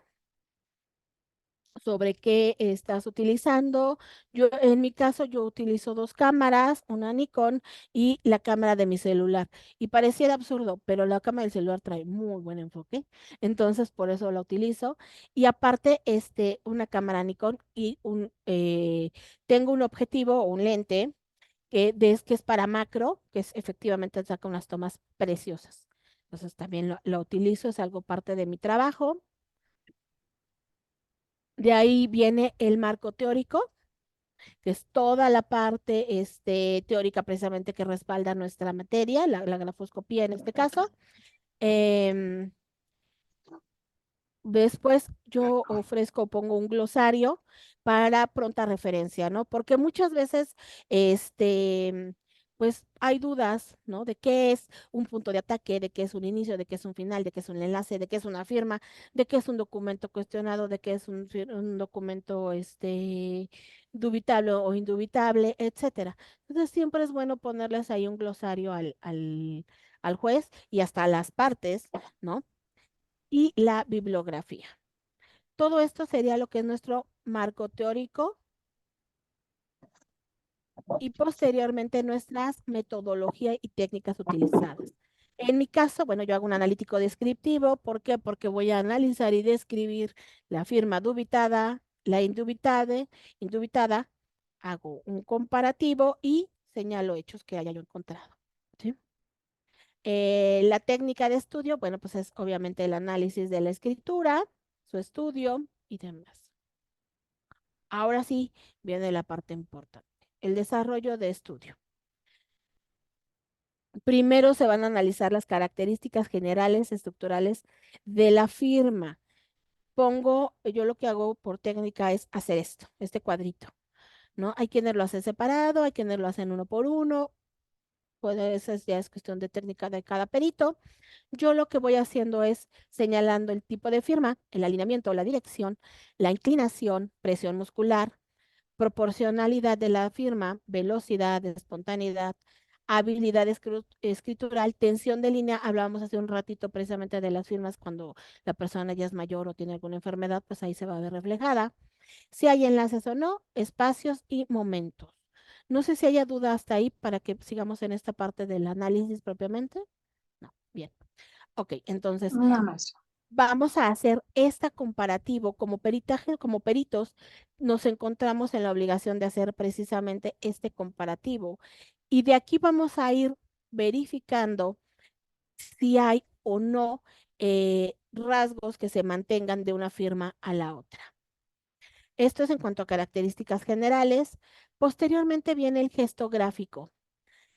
[SPEAKER 2] sobre qué estás utilizando. Yo, en mi caso, yo utilizo dos cámaras, una Nikon y la cámara de mi celular. Y pareciera absurdo, pero la cámara del celular trae muy buen enfoque, entonces por eso la utilizo. Y aparte, una cámara Nikon y tengo un objetivo o un lente que es para macro, que es efectivamente saca unas tomas preciosas. Entonces también lo utilizo, es algo parte de mi trabajo. De ahí viene el marco teórico, que es toda la parte teórica precisamente que respalda nuestra materia, la grafoscopía en este caso. Em, Después yo ofrezco, pongo un glosario para pronta referencia, ¿no? Porque muchas veces, pues hay dudas, ¿no? De qué es un punto de ataque, de qué es un inicio, de qué es un final, de qué es un enlace, de qué es una firma, de qué es un documento cuestionado, de qué es un documento, dubitable o indubitable, etcétera. Entonces siempre es bueno ponerles ahí un glosario al juez y hasta a las partes, ¿no? Y la bibliografía. Todo esto sería lo que es nuestro marco teórico y posteriormente nuestras metodologías y técnicas utilizadas. En mi caso, bueno, yo hago un analítico descriptivo. ¿Por qué? Porque voy a analizar y describir la firma dubitada, la indubitada, hago un comparativo y señalo hechos que haya yo encontrado. ¿Sí? La técnica de estudio, bueno, pues es obviamente el análisis de la escritura, su estudio y demás. Ahora sí viene la parte importante, el desarrollo de estudio. Primero se van a analizar las características generales, estructurales de la firma. Yo lo que hago por técnica es hacer este cuadrito, ¿no? Hay quienes lo hacen separado, hay quienes lo hacen uno por uno, pues esa ya es cuestión de técnica de cada perito. Yo lo que voy haciendo es señalando el tipo de firma, el alineamiento, la dirección, la inclinación, presión muscular, proporcionalidad de la firma, velocidad, espontaneidad, habilidad escritural, tensión de línea. Hablábamos hace un ratito precisamente de las firmas cuando la persona ya es mayor o tiene alguna enfermedad, pues ahí se va a ver reflejada. Si hay enlaces o no, espacios y momentos. No sé si haya duda hasta ahí para que sigamos en esta parte del análisis propiamente. No, bien. Ok, entonces
[SPEAKER 4] Nada más.
[SPEAKER 2] vamos a hacer esta comparativo como peritaje, como peritos, nos encontramos en la obligación de hacer precisamente este comparativo. Y de aquí vamos a ir verificando si hay o no rasgos que se mantengan de una firma a la otra. Esto es en cuanto a características generales. Posteriormente viene el gesto gráfico.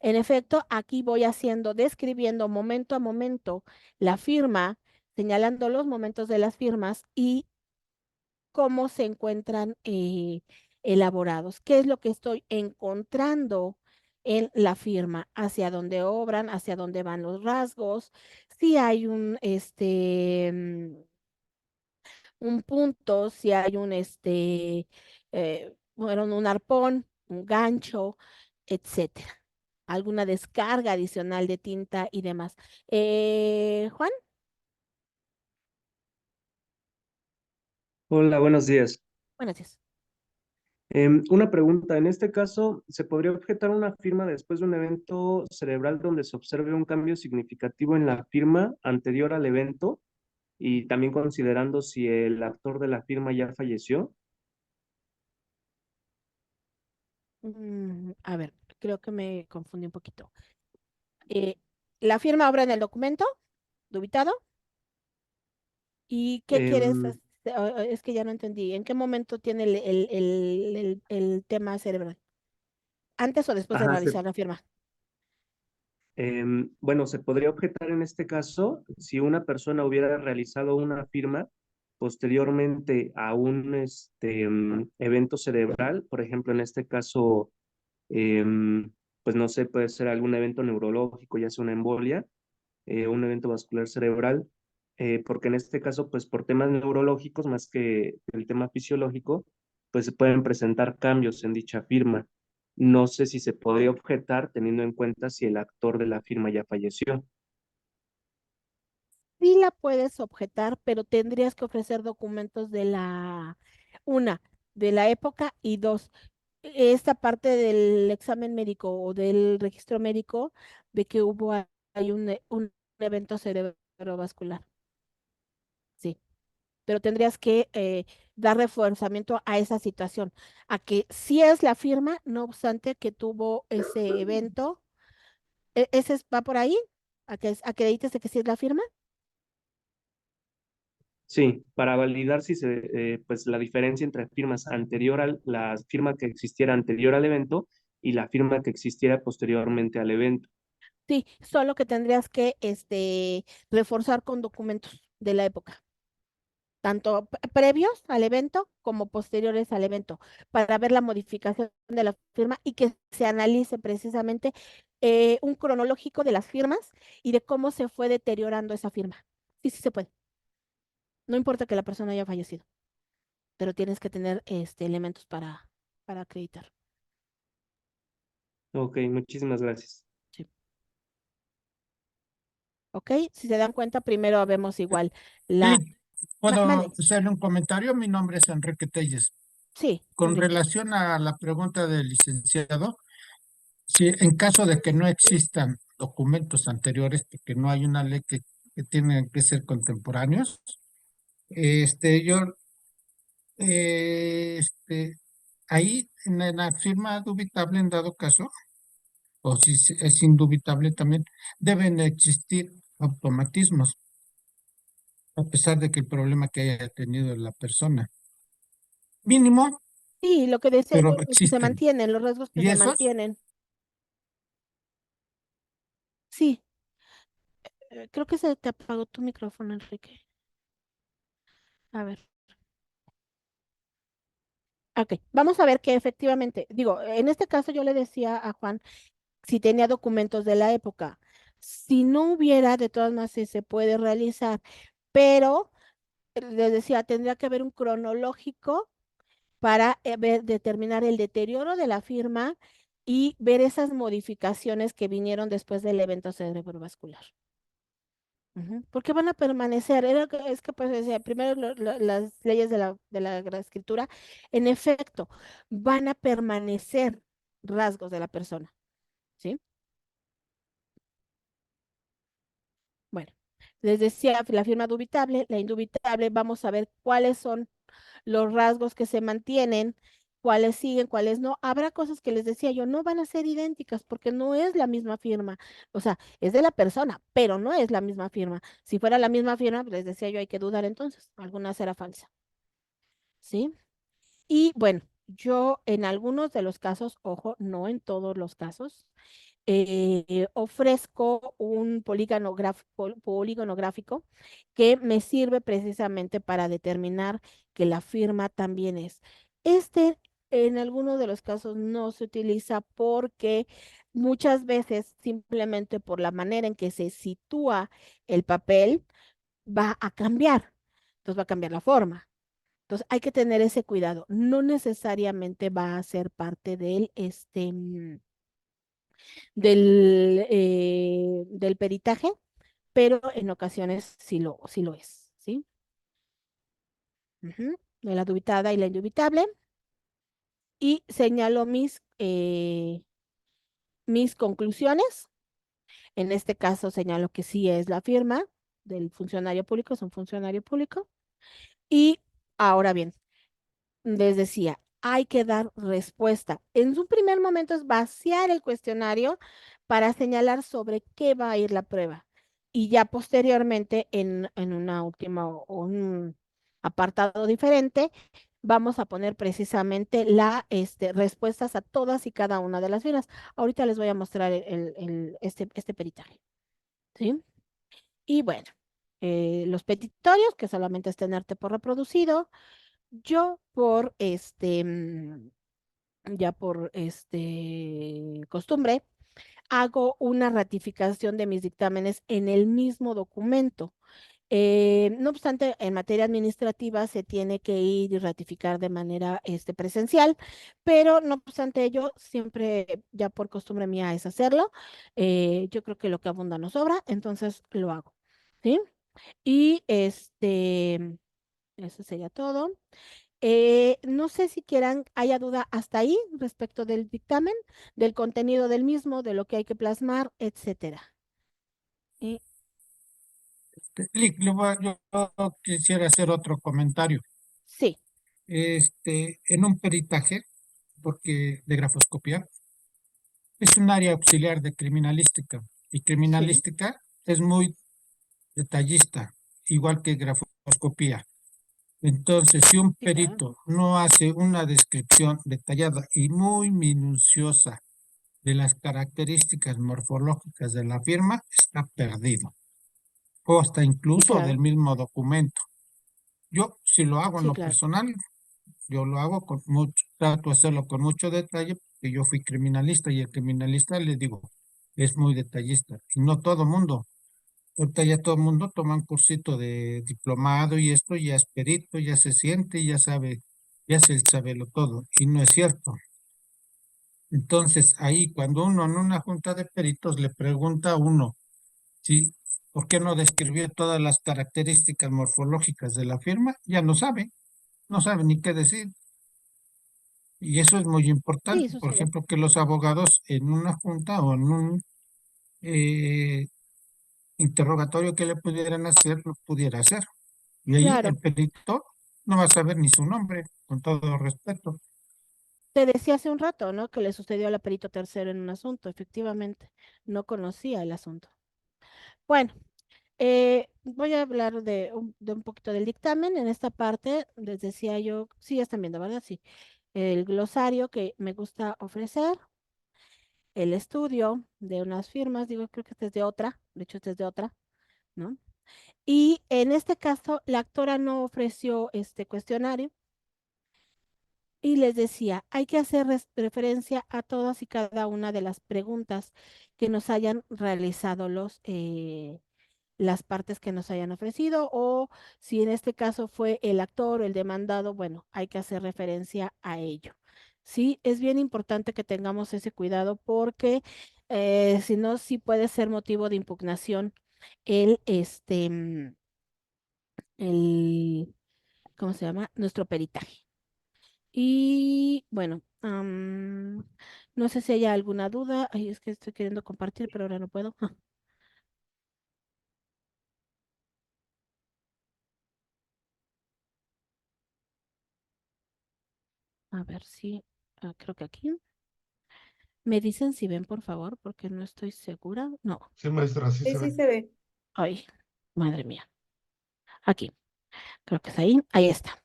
[SPEAKER 2] En efecto, aquí voy describiendo momento a momento la firma, señalando los momentos de las firmas y cómo se encuentran elaborados. ¿Qué es lo que estoy encontrando en la firma? Hacia dónde obran, hacia dónde van los rasgos, si hay un punto, si hay bueno, un arpón, un gancho, etcétera. Alguna descarga adicional de tinta y demás. Juan,
[SPEAKER 11] Hola, buenos días.
[SPEAKER 2] buenos días.
[SPEAKER 11] Una pregunta, en este caso, ¿se podría objetar una firma después de un evento cerebral donde se observe un cambio significativo en la firma anterior al evento y también considerando si el actor de la firma ya falleció?
[SPEAKER 2] A ver, creo que me confundí un poquito. La firma obra en el documento, dubitado. ¿Y qué quieres?
[SPEAKER 11] Em,
[SPEAKER 2] Es que ya no entendí. ¿En qué momento tiene el tema cerebral? ¿Antes o después de
[SPEAKER 11] ajá,
[SPEAKER 2] realizar la firma?
[SPEAKER 11] bueno, se podría objetar en este caso si una persona hubiera realizado una firma posteriormente a un evento cerebral, por ejemplo, en este caso, pues no sé, puede ser algún evento neurológico, ya sea una embolia, un evento vascular cerebral, porque en este caso, pues por temas neurológicos más que el tema fisiológico, pues se pueden presentar cambios en dicha firma. No sé si se podría objetar teniendo en cuenta si el actor de la firma ya falleció.
[SPEAKER 2] Sí la puedes objetar, pero tendrías que ofrecer documentos una, de la época y dos, esta parte del examen médico o del registro médico de que hay un evento cerebrovascular. Sí, pero tendrías que dar reforzamiento a esa situación, a que sí es la firma, no obstante que tuvo ese evento. ¿Ese va por ahí? ¿A que dices de que sí es la firma?
[SPEAKER 11] Sí, para validar si pues la diferencia entre firmas la firma que existiera anterior al evento y la firma que existiera posteriormente al evento.
[SPEAKER 2] Sí, solo que tendrías que reforzar con documentos de la época, tanto previos al evento como posteriores al evento, para ver la modificación de la firma y que se analice precisamente un cronológico de las firmas y de cómo se fue deteriorando esa firma. Sí, sí se puede. No importa que la persona haya fallecido, pero tienes que tener elementos para acreditar.
[SPEAKER 11] Ok, muchísimas gracias.
[SPEAKER 2] Sí. ¿Ok? Si se dan cuenta, primero vemos igual la...
[SPEAKER 12] Sí, ¿puedo
[SPEAKER 2] Mande.
[SPEAKER 12] hacerle un comentario? Mi nombre es Enrique Telles.
[SPEAKER 2] Sí,
[SPEAKER 12] Con
[SPEAKER 2] Enrique.
[SPEAKER 12] relación a la pregunta del licenciado, si en caso de que no existan documentos anteriores, porque no hay una ley que tienen que ser contemporáneos, yo, ahí en la firma dubitable, en dado caso, o si es indubitable también, deben existir automatismos, a pesar de que el problema que haya tenido la persona. Mínimo,
[SPEAKER 2] Sí, lo que decía
[SPEAKER 12] pero
[SPEAKER 2] yo, que se
[SPEAKER 12] existen.
[SPEAKER 2] mantienen, los rasgos que
[SPEAKER 12] Y
[SPEAKER 2] se
[SPEAKER 12] esos,
[SPEAKER 2] mantienen. Sí, creo que se te apagó tu micrófono, Enrique. A ver. Ok, vamos a ver que efectivamente, digo, en este caso yo le decía a Juan si tenía documentos de la época. Si no hubiera, de todas maneras, sí se puede realizar, pero les decía, tendría que haber un cronológico para determinar el deterioro de la firma y ver esas modificaciones que vinieron después del evento cerebrovascular. Porque van a permanecer, es que pues decía, primero las leyes de la escritura, en efecto, van a permanecer rasgos de la persona, ¿sí? Bueno, les decía la firma dubitable, la indubitable, vamos a ver cuáles son los rasgos que se mantienen, cuáles siguen, cuáles no. Habrá cosas que les decía yo, no van a ser idénticas porque no es la misma firma. O sea, es de la persona, pero no es la misma firma. Si fuera la misma firma, pues les decía yo, hay que dudar entonces. Alguna será falsa. ¿Sí? Y bueno, yo en algunos de los casos, ojo, no en todos los casos, ofrezco un polígono gráfico que me sirve precisamente para determinar que la firma también es. Este, en algunos de los casos no se utiliza porque muchas veces simplemente por la manera en que se sitúa el papel va a cambiar. Entonces va a cambiar la forma. Entonces hay que tener ese cuidado. No necesariamente va a ser parte del peritaje, pero en ocasiones sí lo es, ¿sí? Ujú. De la dubitada y la indubitable. Y señalo mis conclusiones. En este caso señalo que sí es la firma del funcionario público, es un funcionario público. Y ahora bien, les decía, hay que dar respuesta. En un primer momento es vaciar el cuestionario para señalar sobre qué va a ir la prueba. Y ya posteriormente, en una última o un apartado diferente, vamos a poner precisamente respuestas a todas y cada una de las filas. Ahorita les voy a mostrar este peritaje. ¿Sí? Y bueno, los petitorios, que solamente es tenerte por reproducido. Yo ya por costumbre, hago una ratificación de mis dictámenes en el mismo documento. No obstante, en materia administrativa se tiene que ir y ratificar de manera presencial, pero no obstante ello, siempre ya por costumbre mía es hacerlo. Yo creo que lo que abunda no sobra, entonces lo hago, ¿sí? Y eso sería todo. No sé si quieran, haya duda hasta ahí respecto del dictamen, del contenido del mismo, de lo que hay que plasmar, etcétera. Y
[SPEAKER 12] Yo quisiera hacer otro comentario.
[SPEAKER 2] sí,
[SPEAKER 12] En un peritaje, porque de grafoscopía, es un área auxiliar de criminalística, y
[SPEAKER 2] sí,
[SPEAKER 12] criminalística es muy detallista, igual que grafoscopía. Entonces, si un
[SPEAKER 2] sí, claro.
[SPEAKER 12] perito no hace una descripción detallada y muy minuciosa de las características morfológicas de la firma, está perdido, o hasta
[SPEAKER 2] Sí,
[SPEAKER 12] incluso del
[SPEAKER 2] claro.
[SPEAKER 12] mismo documento. Yo, si lo hago en
[SPEAKER 2] Sí,
[SPEAKER 12] lo
[SPEAKER 2] claro.
[SPEAKER 12] personal, yo lo hago con mucho, trato de hacerlo con mucho detalle, porque yo fui criminalista y el criminalista, les digo, es muy detallista. Y no todo mundo. Ahorita ya todo el mundo toma un cursito de diplomado y esto ya es perito, ya se siente, ya sabe, ya se sabe lo todo. Y no es cierto. Entonces, ahí cuando uno en una junta de peritos le pregunta a uno, ¿sí? ¿Por qué no describió todas las características morfológicas de la firma? Ya no sabe ni qué decir. Y eso es muy
[SPEAKER 2] Sí,
[SPEAKER 12] importante. Por
[SPEAKER 2] sucede.
[SPEAKER 12] ejemplo, que los abogados en una junta o en un eh, interrogatorio que le pudieran hacer, lo pudiera hacer. Y ahí
[SPEAKER 2] Claro.
[SPEAKER 12] el perito no va a saber ni su nombre, con todo respeto.
[SPEAKER 2] Te decía hace un rato, ¿no? Que le sucedió a la perito tercero en un asunto, efectivamente. No conocía el asunto. Bueno, voy a hablar de un poquito del dictamen. En esta parte, les decía yo, sí, ya están viendo, ¿verdad? Sí. El glosario que me gusta ofrecer, el estudio de unas firmas, digo, creo que este es de otra, de hecho este es de otra, ¿no? Y en este caso, la actora no ofreció este cuestionario y les decía, hay que hacer referencia a todas y cada una de las preguntas que nos hayan realizado las partes que nos hayan ofrecido, o si en este caso fue el actor o el demandado, bueno, hay que hacer referencia a ello. Sí, es bien importante que tengamos ese cuidado porque si no, sí puede ser motivo de impugnación el, el, ¿cómo se llama? Nuestro peritaje. Y bueno, no sé si hay alguna duda. Ay, es que estoy queriendo compartir, pero ahora no puedo. A ver si, creo que aquí. Me dicen si ven, por favor, porque no estoy segura. No.
[SPEAKER 13] Sí, maestra, sí
[SPEAKER 3] Sí,
[SPEAKER 13] se
[SPEAKER 3] sí
[SPEAKER 13] ve.
[SPEAKER 3] se ve.
[SPEAKER 2] Ay, madre mía. Aquí. Creo que es ahí. Ahí está.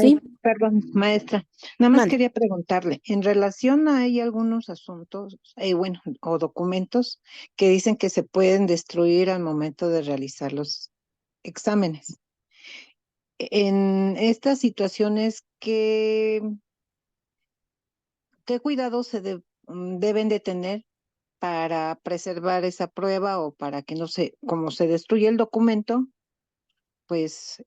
[SPEAKER 2] ¿Sí?
[SPEAKER 4] Perdón, maestra, nada más
[SPEAKER 2] Mande.
[SPEAKER 4] quería preguntarle, en relación a hay algunos asuntos, bueno, o documentos que dicen que se pueden destruir al momento de realizar los exámenes. En estas situaciones, ¿qué cuidados deben de tener para preservar esa prueba o para que no se, como se destruye el documento, pues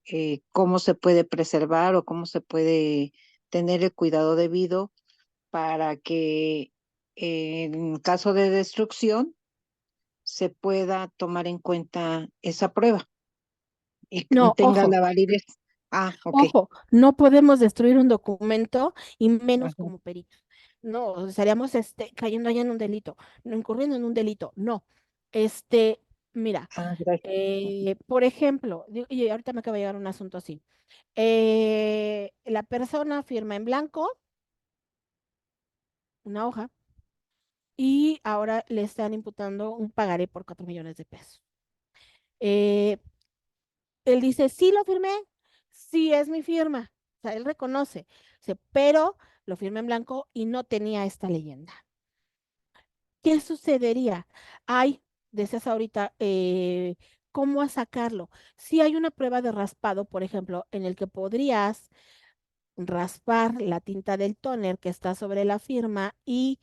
[SPEAKER 4] cómo se puede preservar o cómo se puede tener el cuidado debido para que en caso de destrucción se pueda tomar en cuenta esa prueba y
[SPEAKER 2] No,
[SPEAKER 4] tenga
[SPEAKER 2] ojo,
[SPEAKER 4] la validez? Ah, ok.
[SPEAKER 2] ojo, no podemos destruir un documento y menos
[SPEAKER 4] Ajá.
[SPEAKER 2] como peritos. No, estaríamos cayendo allá en un delito, no incurriendo en un delito. No. Este, mira,
[SPEAKER 4] Ah, gracias.
[SPEAKER 2] por ejemplo, y ahorita me acaba de llegar un asunto así. La persona firma en blanco una hoja y ahora le están imputando un pagaré por 4 millones de pesos. Eh, Él dice, sí lo firmé, sí es mi firma. O sea, él reconoce, dice, pero lo firmé en blanco y no tenía esta leyenda. ¿Qué sucedería? Hay, decías ahorita, ¿cómo sacarlo? Si hay una prueba de raspado, por ejemplo, en el que podrías raspar la tinta del tóner que está sobre la firma y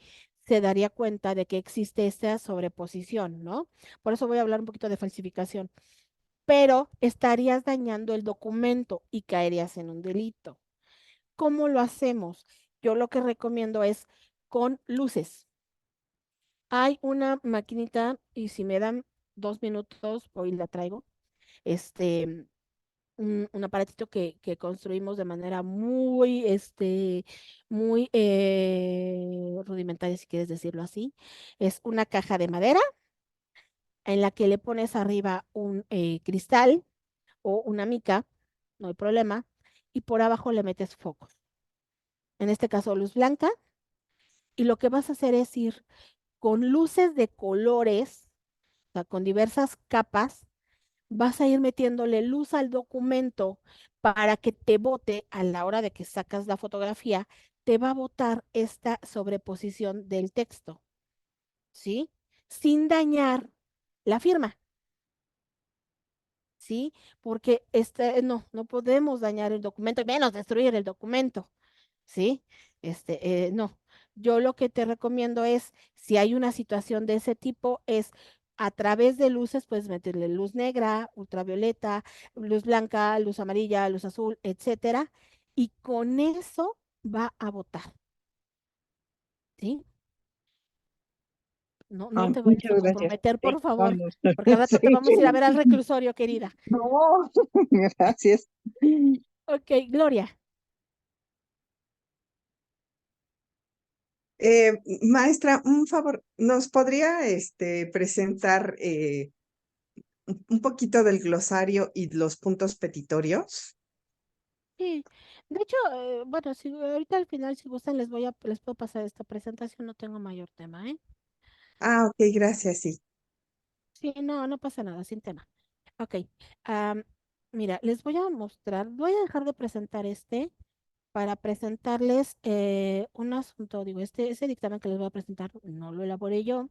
[SPEAKER 2] se daría cuenta de que existe esta sobreposición, ¿no? Por eso voy a hablar un poquito de falsificación. Pero estarías dañando el documento y caerías en un delito. ¿Cómo lo hacemos? Yo lo que recomiendo es con luces. Hay una maquinita y si me dan 2 minutos, hoy la traigo. Este, un aparatito que construimos de manera muy, muy rudimentaria, si quieres decirlo así. Es una caja de madera en la que le pones arriba un cristal o una mica, no hay problema, y por abajo le metes focos. En este caso, luz blanca, y lo que vas a hacer es ir con luces de colores, o sea, con diversas capas, vas a ir metiéndole luz al documento para que te bote a la hora de que sacas la fotografía, te va a botar esta sobreposición del texto, ¿sí? Sin dañar la firma, ¿sí? Porque no podemos dañar el documento, y menos destruir el documento, ¿sí? No. Yo lo que te recomiendo es, si hay una situación de ese tipo, es a través de luces, puedes meterle luz negra, ultravioleta, luz blanca, luz amarilla, luz azul, etcétera, y con eso va a botar, ¿sí? No te vayas
[SPEAKER 4] Muchas
[SPEAKER 2] a
[SPEAKER 4] gracias.
[SPEAKER 2] comprometer,
[SPEAKER 4] Sí,
[SPEAKER 2] por favor,
[SPEAKER 4] vamos.
[SPEAKER 2] porque al rato te
[SPEAKER 4] Sí.
[SPEAKER 2] vamos a ir a ver al reclusorio, querida.
[SPEAKER 4] No, gracias.
[SPEAKER 2] Ok, Gloria.
[SPEAKER 13] Maestra, un favor, ¿nos podría presentar un poquito del glosario y los puntos petitorios?
[SPEAKER 2] Sí, de hecho, bueno, si ahorita al final, si gustan, les puedo pasar esta presentación, no tengo mayor tema, ¿eh?
[SPEAKER 13] Ah, ok, gracias, sí.
[SPEAKER 2] Sí, no pasa nada, sin tema. Ok, am, mira, les voy a mostrar, voy a dejar de presentar para presentarles un asunto, digo, ese dictamen que les voy a presentar no lo elaboré yo,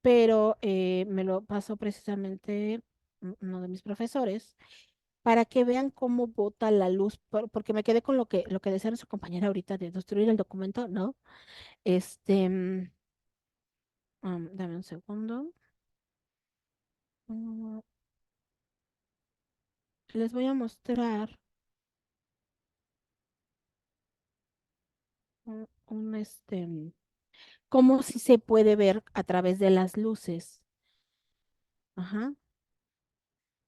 [SPEAKER 2] pero me lo pasó precisamente uno de mis profesores para que vean cómo bota la luz, porque me quedé con lo que decía nuestra compañera ahorita de destruir el documento, ¿no? Dame un segundo. Mm, Les voy a mostrar cómo si se puede ver a través de las luces. Ajá.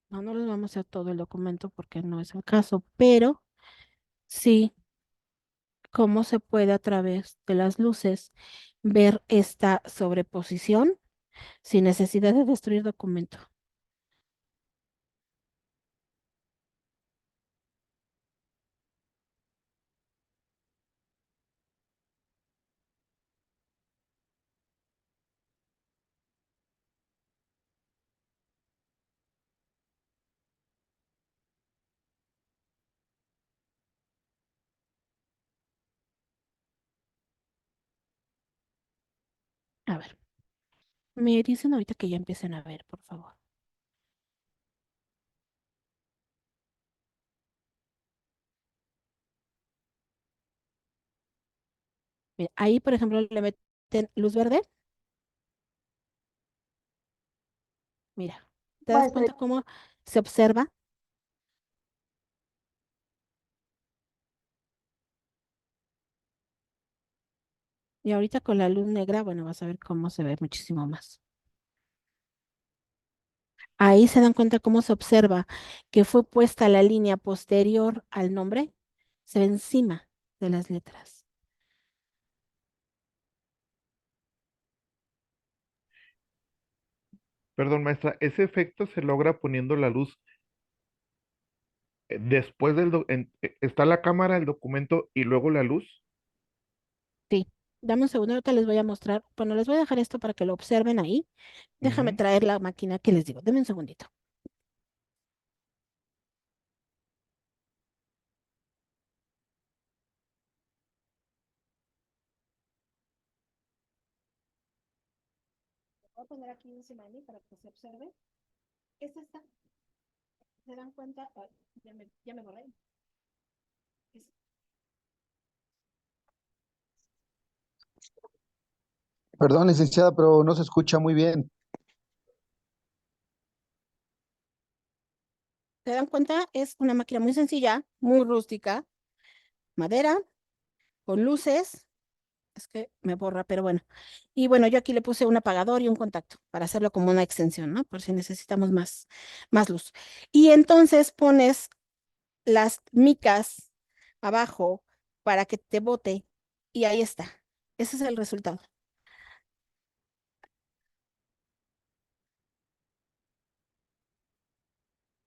[SPEAKER 2] No les vamos a hacer todo el documento porque no es el caso, pero sí cómo se puede a través de las luces ver esta sobreposición sin necesidad de destruir documento. A ver, me dicen ahorita que ya empiecen a ver, por favor. Mira, ahí, por ejemplo, le meten luz verde. Mira, ¿te das
[SPEAKER 10] Maestra,
[SPEAKER 2] cuenta cómo se observa? Y ahorita con la luz negra, bueno, vas a ver cómo se ve muchísimo más. Ahí se dan cuenta cómo se observa que fue puesta la línea posterior al nombre, se ve encima de las letras.
[SPEAKER 14] Perdón, maestra, ¿ese efecto se logra poniendo la luz después está la cámara, el documento y luego la luz?
[SPEAKER 2] Sí, dame un segundo, ahorita les voy a mostrar. Bueno, les voy a dejar esto para que lo observen ahí. Déjame
[SPEAKER 14] Ujú.
[SPEAKER 2] traer la máquina que les digo. Deme un segundito. Voy a poner aquí encima de mí para que se observe. Esta está, ¿se dan cuenta? Ay, ya me borré. Es-
[SPEAKER 15] Perdón, licenciada, pero no se escucha muy bien.
[SPEAKER 2] ¿Se dan cuenta? Es una máquina muy sencilla, muy rústica, madera, con luces. Es que me borra, pero bueno. Y bueno, yo aquí le puse un apagador y un contacto para hacerlo como una extensión, ¿no? Por si necesitamos más luz. Y entonces pones las micas abajo para que te bote y ahí está. Ese es el resultado.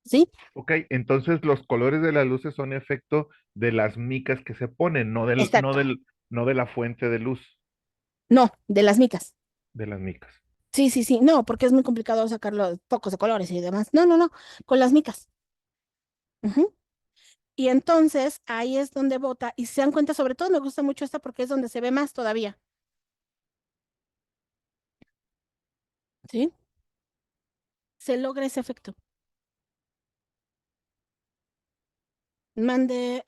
[SPEAKER 2] ¿Sí?
[SPEAKER 14] Ok, entonces los colores de las luces son efecto de las micas que se ponen,
[SPEAKER 2] Exacto.
[SPEAKER 14] no de la fuente de luz
[SPEAKER 2] No, de las micas.
[SPEAKER 14] de las micas.
[SPEAKER 2] Sí, sí, sí. No, porque es muy complicado sacar los focos de colores y demás. No, no, no. Con las micas. Ujú. Y entonces ahí es donde bota. Y si se dan cuenta, sobre todo me gusta mucho esta porque es donde se ve más todavía. ¿Sí? Se logra ese efecto. Mande,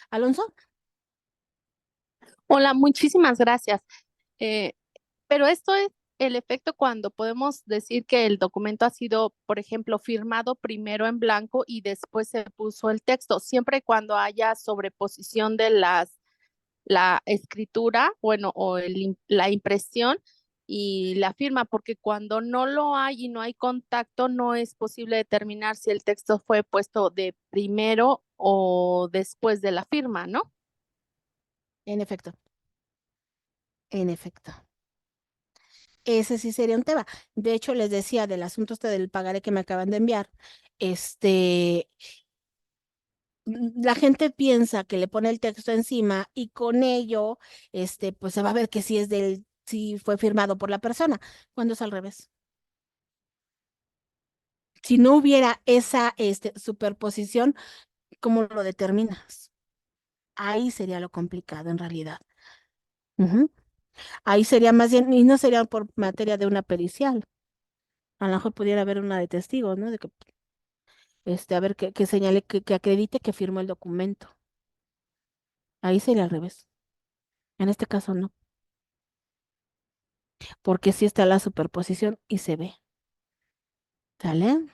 [SPEAKER 2] Alonso.
[SPEAKER 16] Hola, muchísimas gracias. Eh, pero esto es el efecto cuando podemos decir que el documento ha sido, por ejemplo, firmado primero en blanco y después se puso el texto, siempre y cuando haya sobreposición de la escritura, bueno, o la impresión y la firma, porque cuando no lo hay y no hay contacto, no es posible determinar si el texto fue puesto de primero o después de la firma, ¿no?
[SPEAKER 2] En efecto. En efecto. Ese sí sería un tema. De hecho, les decía del asunto este del pagaré que me acaban de enviar. Este, la gente piensa que le pone el texto encima y con ello, pues se va a ver que si fue firmado por la persona, cuando es al revés. Si no hubiera esa, superposición, ¿cómo lo determinas? Ahí sería lo complicado en realidad. Ujú. Ahí sería más bien, y no sería por materia de una pericial. A lo mejor pudiera haber una de testigos, ¿no? De que, a ver, que señale, que acredite que firmó el documento. Ahí sería al revés. En este caso no, porque sí está la superposición y se ve. ¿Sale?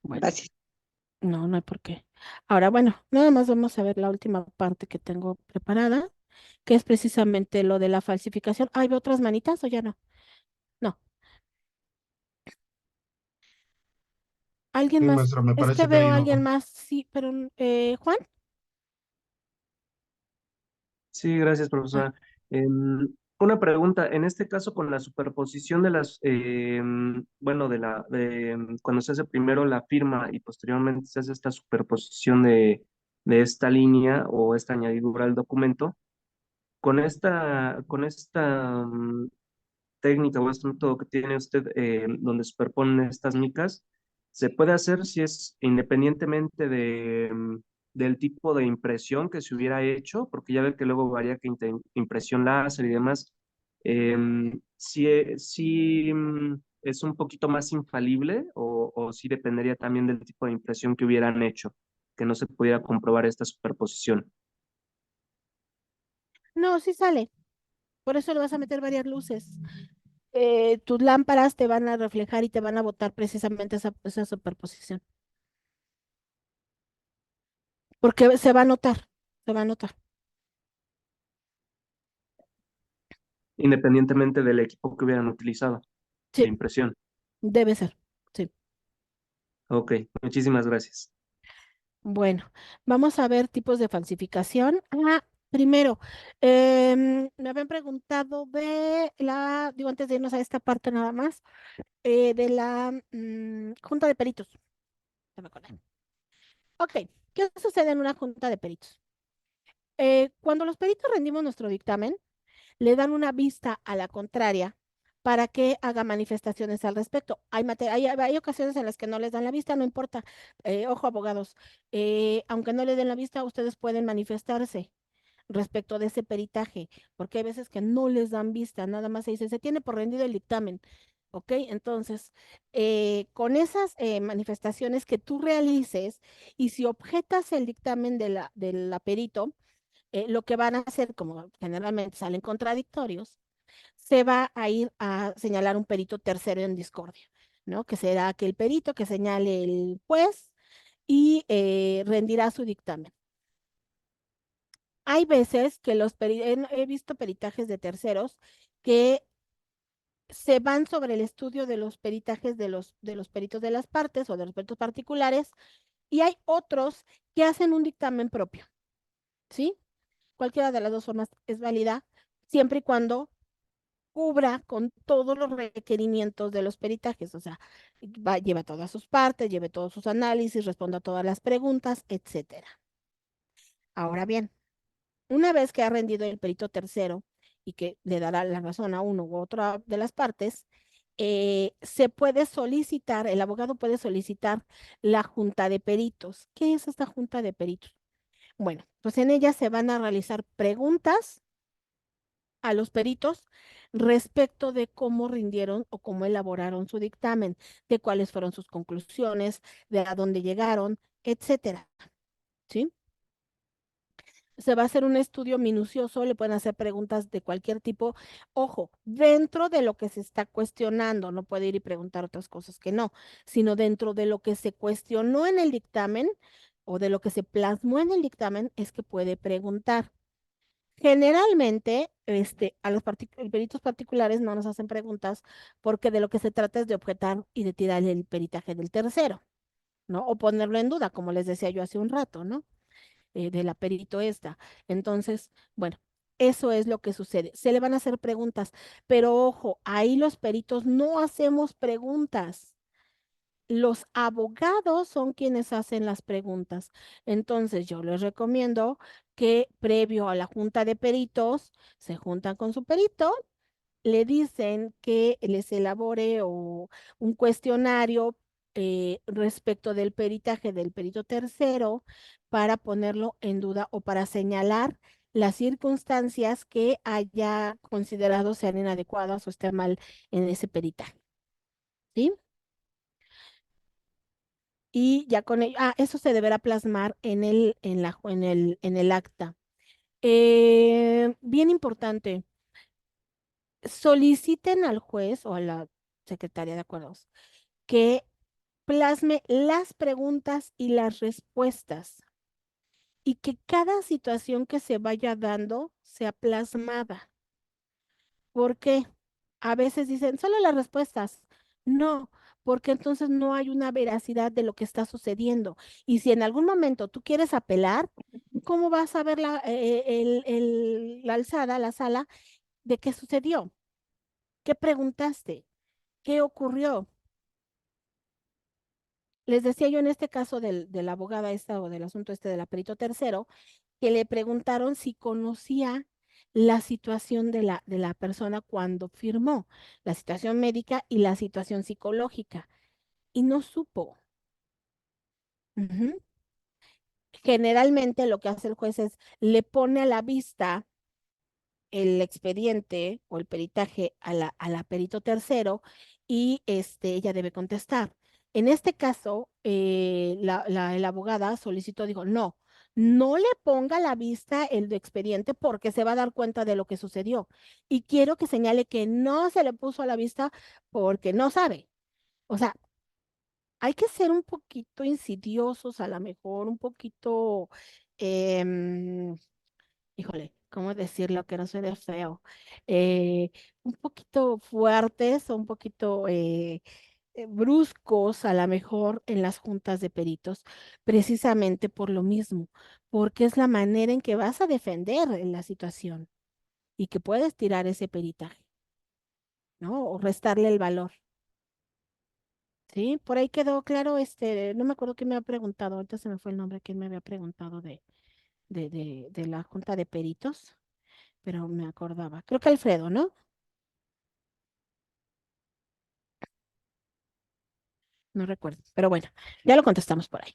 [SPEAKER 2] Bueno,
[SPEAKER 13] Gracias.
[SPEAKER 2] no, no hay por qué. Ahora, bueno, nada más vamos a ver la última parte que tengo preparada, que es precisamente lo de la falsificación. ¿Hay otras manitas o ya no? No. ¿Alguien
[SPEAKER 17] Sí,
[SPEAKER 2] más?
[SPEAKER 17] maestra, me
[SPEAKER 2] Es que
[SPEAKER 17] parece que
[SPEAKER 2] veo
[SPEAKER 17] hay
[SPEAKER 2] a alguien
[SPEAKER 17] enojo.
[SPEAKER 2] más, sí, pero Juan.
[SPEAKER 11] Sí, gracias,
[SPEAKER 2] Ah,
[SPEAKER 11] profesora. Una pregunta, en este caso con la superposición de bueno, cuando se hace primero la firma y posteriormente se hace esta superposición de esta línea o esta añadidura al documento, con esta técnica o este método que tiene usted donde superponen estas micas, se puede hacer si es independientemente del tipo de impresión que se hubiera hecho, porque ya ve que luego varía que impresión láser y demás, si es un poquito más infalible o si dependería también del tipo de impresión que hubieran hecho, que no se pudiera comprobar esta superposición.
[SPEAKER 2] no, sí sale. Por eso le vas a meter varias luces. Tus lámparas te van a reflejar y te van a botar precisamente esa superposición. Porque se va a notar, se va a notar.
[SPEAKER 11] Independientemente del equipo que hubieran utilizado de
[SPEAKER 2] Sí,
[SPEAKER 11] impresión.
[SPEAKER 2] debe ser. Sí.
[SPEAKER 11] Ok, muchísimas gracias.
[SPEAKER 2] Bueno, vamos a ver tipos de falsificación. Primero, me habían preguntado digo, antes de irnos a esta parte nada más, de la junta de peritos. Ya me acordé. Ok, ¿qué sucede en una junta de peritos? Cuando los peritos rendimos nuestro dictamen, le dan una vista a la contraria para que haga manifestaciones al respecto. Hay ocasiones en las que no les dan la vista, no importa. Ojo, abogados, aunque no le den la vista, ustedes pueden manifestarse respecto de ese peritaje, porque hay veces que no les dan vista, nada más se tiene por rendido el dictamen. ¿Ok? Entonces, con esas manifestaciones que tú realices y si objetas el dictamen de la perito, lo que van a hacer, como generalmente salen contradictorios, se va a ir a señalar un perito tercero en discordia, ¿no? Que será aquel perito que señale el juez y rendirá su dictamen. Hay veces que he visto peritajes de terceros que se van sobre el estudio de los peritajes de los peritos de las partes o de los peritos particulares, y hay otros que hacen un dictamen propio, ¿sí? Cualquiera de las dos formas es válida, siempre y cuando cubra con todos los requerimientos de los peritajes, o sea, lleva todas sus partes, lleve todos sus análisis, responda a todas las preguntas, etcétera. Ahora bien, una vez que ha rendido el perito tercero y que le dará la razón a uno u otra de las partes, se puede solicitar, el abogado puede solicitar la junta de peritos. ¿Qué es esta junta de peritos? Bueno, pues en ella se van a realizar preguntas a los peritos respecto de cómo rindieron o cómo elaboraron su dictamen, de cuáles fueron sus conclusiones, de a dónde llegaron, etcétera. ¿Sí? Se va a hacer un estudio minucioso, le pueden hacer preguntas de cualquier tipo. Ojo, dentro de lo que se está cuestionando, no puede ir y preguntar otras cosas que no, sino dentro de lo que se cuestionó en el dictamen o de lo que se plasmó en el dictamen es que puede preguntar. Generalmente, a los peritos particulares no nos hacen preguntas porque de lo que se trata es de objetar y de tirar el peritaje del tercero, ¿no? O ponerlo en duda, como les decía yo hace un rato, ¿no? De la perito esta. Entonces, bueno, eso es lo que sucede. Se le van a hacer preguntas, pero ojo, ahí los peritos no hacemos preguntas. Los abogados son quienes hacen las preguntas. Entonces, yo les recomiendo que previo a la junta de peritos, se juntan con su perito, le dicen que les elabore un cuestionario respecto del peritaje del perito tercero para ponerlo en duda o para señalar las circunstancias que haya considerado sean inadecuadas o estén mal en ese peritaje. ¿Sí? Y ya con ello, eso se deberá plasmar en el acta. Bien importante, soliciten al juez o a la secretaria de acuerdos que plasme las preguntas y las respuestas y que cada situación que se vaya dando sea plasmada. ¿Por qué? A veces dicen solo las respuestas. No, porque entonces no hay una veracidad de lo que está sucediendo. Y si en algún momento tú quieres apelar, ¿cómo vas a ver la alzada, la sala, de qué sucedió? ¿Qué preguntaste? ¿Qué ocurrió? Les decía yo en este caso de la abogada esta o del asunto este del perito tercero, que le preguntaron si conocía la situación de la persona cuando firmó, la situación médica y la situación psicológica, y no supo. Ujú. Generalmente lo que hace el juez es le pone a la vista el expediente o el peritaje a la perito tercero y ella debe contestar. En este caso, la abogada solicitó, dijo, no le ponga a la vista el expediente porque se va a dar cuenta de lo que sucedió. Y quiero que señale que no se le puso a la vista porque no sabe. O sea, hay que ser un poquito insidiosos, a lo mejor, un poquito, híjole, ¿cómo decirlo que no suene feo? Un poquito fuertes o un poquito bruscos a lo mejor en las juntas de peritos, precisamente por lo mismo, porque es la manera en que vas a defender la situación y que puedes tirar ese peritaje, ¿no? O restarle el valor. Sí, por ahí quedó claro, no me acuerdo quién me había preguntado, ahorita se me fue el nombre, quién me había preguntado de la junta de peritos, pero me acordaba. Creo que Alfredo, ¿no? No recuerdo, pero bueno, ya lo contestamos por ahí.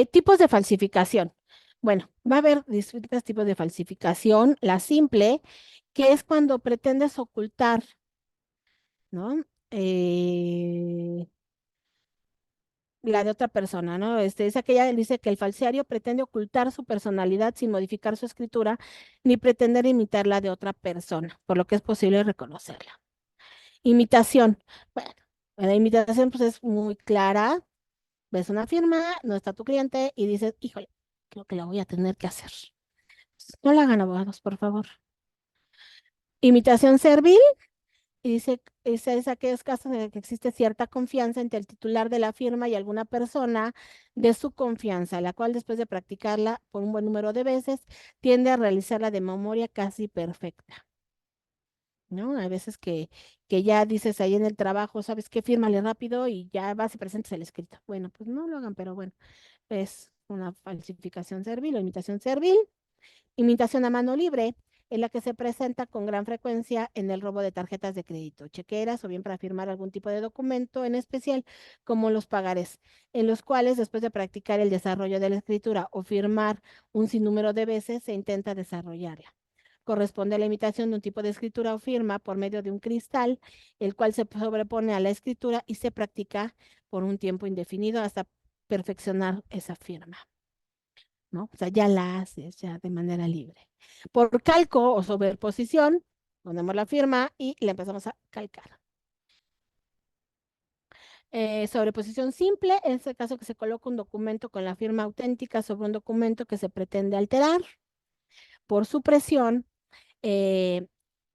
[SPEAKER 2] Tipos de falsificación. Bueno, va a haber distintos tipos de falsificación. La simple, que es cuando pretendes ocultar, ¿no? la de otra persona, ¿no? Dice que ella dice que el falsario pretende ocultar su personalidad sin modificar su escritura, ni pretender imitar la de otra persona, por lo que es posible reconocerla. Imitación. Bueno, la imitación pues es muy clara. Ves una firma, no está tu cliente y dices, híjole, creo que la voy a tener que hacer. No la hagan, abogados, por favor. Imitación servil. Y dice, es aquellos casos en el que existe cierta confianza entre el titular de la firma y alguna persona de su confianza, la cual después de practicarla por un buen número de veces, tiende a realizarla de memoria casi perfecta. ¿No? Hay veces que ya dices ahí en el trabajo, ¿sabes qué? Fírmale rápido y ya vas y presentas el escrito. Bueno, pues no lo hagan, pero bueno, es una falsificación servil o imitación servil. Imitación a mano libre, en la que se presenta con gran frecuencia en el robo de tarjetas de crédito, chequeras o bien para firmar algún tipo de documento en especial, como los pagarés, en los cuales después de practicar el desarrollo de la escritura o firmar un sinnúmero de veces, se intenta desarrollarla. Corresponde a la imitación de un tipo de escritura o firma por medio de un cristal, el cual se sobrepone a la escritura y se practica por un tiempo indefinido hasta perfeccionar esa firma. ¿No? O sea, ya la haces ya de manera libre. Por calco o sobreposición, ponemos la firma y la empezamos a calcar. Sobreposición simple, en este caso que se coloca un documento con la firma auténtica sobre un documento que se pretende alterar. Por supresión,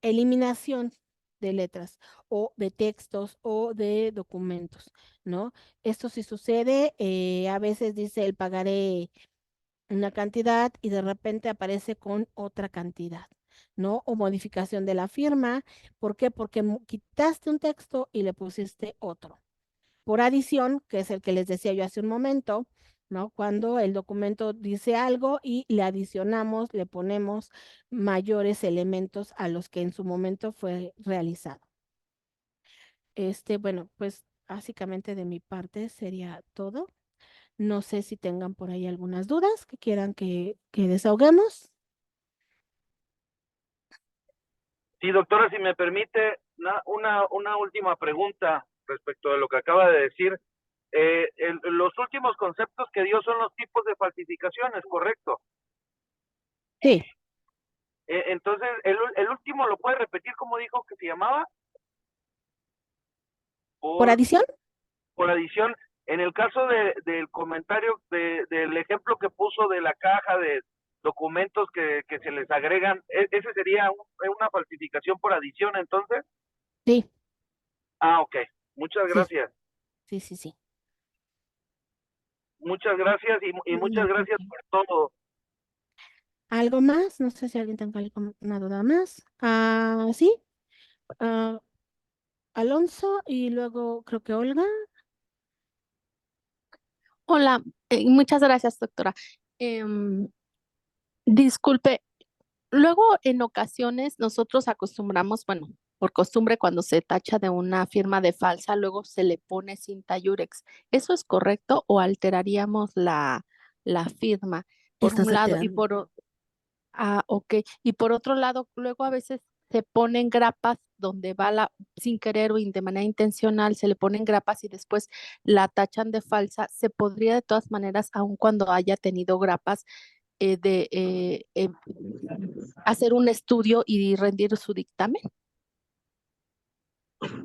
[SPEAKER 2] eliminación de letras o de textos o de documentos, ¿no? Esto sí sucede, a veces dice el pagaré una cantidad y de repente aparece con otra cantidad, ¿no? O modificación de la firma. ¿Por qué? Porque quitaste un texto y le pusiste otro. Por adición, que es el que les decía yo hace un momento, ¿no? Cuando el documento dice algo y le adicionamos, le ponemos mayores elementos a los que en su momento fue realizado. Bueno, pues básicamente de mi parte sería todo. No sé si tengan por ahí algunas dudas que quieran que desahoguemos.
[SPEAKER 5] Sí, doctora, si me permite, una última pregunta respecto a lo que acaba de decir. Los últimos conceptos que dio son los tipos de falsificaciones, ¿correcto?
[SPEAKER 2] Sí.
[SPEAKER 5] Entonces, el último lo puede repetir como dijo que se llamaba.
[SPEAKER 2] ¿Por adición?
[SPEAKER 5] Por adición, en el caso del comentario del ejemplo que puso de la caja de documentos que se les agregan, ¿ese sería una falsificación por adición entonces?
[SPEAKER 2] Sí.
[SPEAKER 5] Ah, ok. Muchas
[SPEAKER 2] Sí.
[SPEAKER 5] gracias.
[SPEAKER 2] Sí.
[SPEAKER 5] Muchas gracias y muchas gracias por todo.
[SPEAKER 2] ¿Algo más? No sé si alguien tenga alguna duda más. Sí. Alonso y luego creo que Olga.
[SPEAKER 16] Hola, muchas gracias, doctora. Disculpe, luego en ocasiones nosotros acostumbramos, bueno, por costumbre cuando se tacha de una firma de falsa, luego se le pone cinta Yurex. ¿Eso es correcto o alteraríamos la firma por
[SPEAKER 2] Estás
[SPEAKER 16] un lado y
[SPEAKER 2] alterando.
[SPEAKER 16] ok. Y por otro lado, luego a veces se ponen grapas donde va sin querer o de manera intencional, se le ponen grapas y después la tachan de falsa. Se podría de todas maneras, aun cuando haya tenido grapas, hacer un estudio y rendir su dictamen.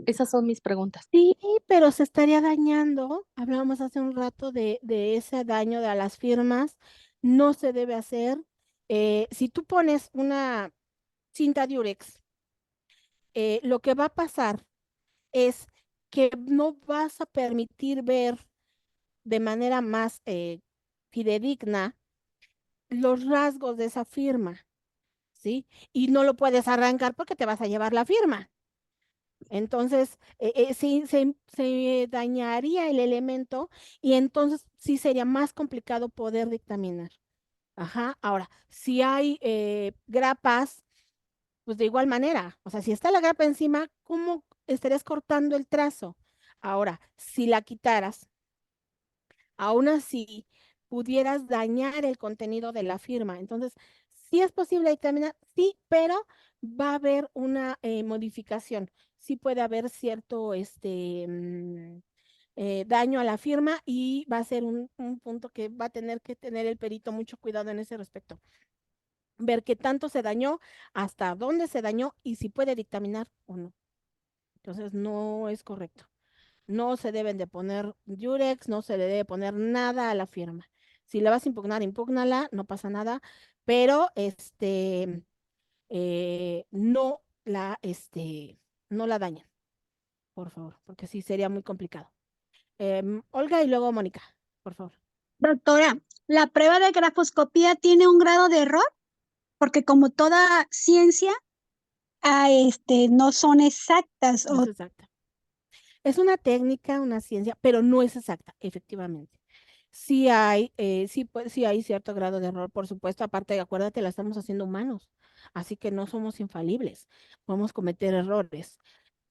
[SPEAKER 16] Esas son mis preguntas.
[SPEAKER 2] Sí, pero se estaría dañando. Hablábamos hace un rato de ese daño de a las firmas. No se debe hacer. Si tú pones una cinta Durex, lo que va a pasar es que no vas a permitir ver de manera más fidedigna los rasgos de esa firma, ¿sí? Y no lo puedes arrancar porque te vas a llevar la firma. Entonces, sí, se dañaría el elemento y entonces sí sería más complicado poder dictaminar. Ajá. Ahora, si hay grapas, pues de igual manera, o sea, si está la grapa encima, ¿cómo estarías cortando el trazo? Ahora, si la quitaras, aún así pudieras dañar el contenido de la firma. Entonces, sí es posible dictaminar, sí, pero va a haber una modificación. Sí puede haber cierto, daño a la firma y va a ser un punto que va a tener que tener el perito mucho cuidado en ese respecto. Ver qué tanto se dañó, hasta dónde se dañó y si puede dictaminar o no. Entonces, no es correcto. No se deben de poner Yurex, no se le debe poner nada a la firma. Si la vas a impugnar, impúgnala, no pasa nada, pero no la dañen, por favor, porque sí sería muy complicado. Olga y luego Mónica, por favor.
[SPEAKER 8] Doctora, ¿la prueba de grafoscopía tiene un grado de error? Porque como toda ciencia, no son exactas.
[SPEAKER 2] No es exacta. Es una técnica, una ciencia, pero no es exacta, efectivamente. Sí hay cierto grado de error, por supuesto. Aparte, acuérdate, la estamos haciendo humanos, así que no somos infalibles. Podemos cometer errores.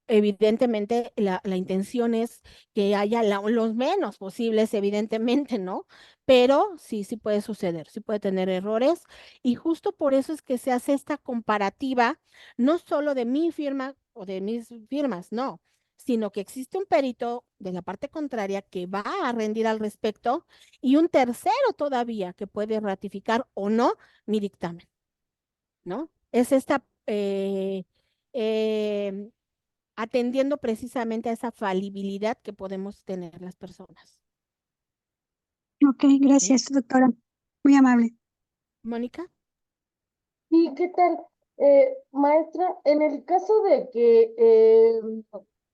[SPEAKER 2] Evidentemente, la intención es que haya los menos posibles, evidentemente, ¿no? Pero sí puede suceder, sí puede tener errores. Y justo por eso es que se hace esta comparativa, no solo de mi firma o de mis firmas, no, sino que existe un perito de la parte contraria que va a rendir al respecto y un tercero todavía que puede ratificar o no mi dictamen, ¿no? Es esta atendiendo precisamente a esa falibilidad que podemos tener las personas.
[SPEAKER 8] Ok, gracias, doctora. Muy amable.
[SPEAKER 2] Mónica.
[SPEAKER 10] ¿Y qué tal, maestra? En el caso de que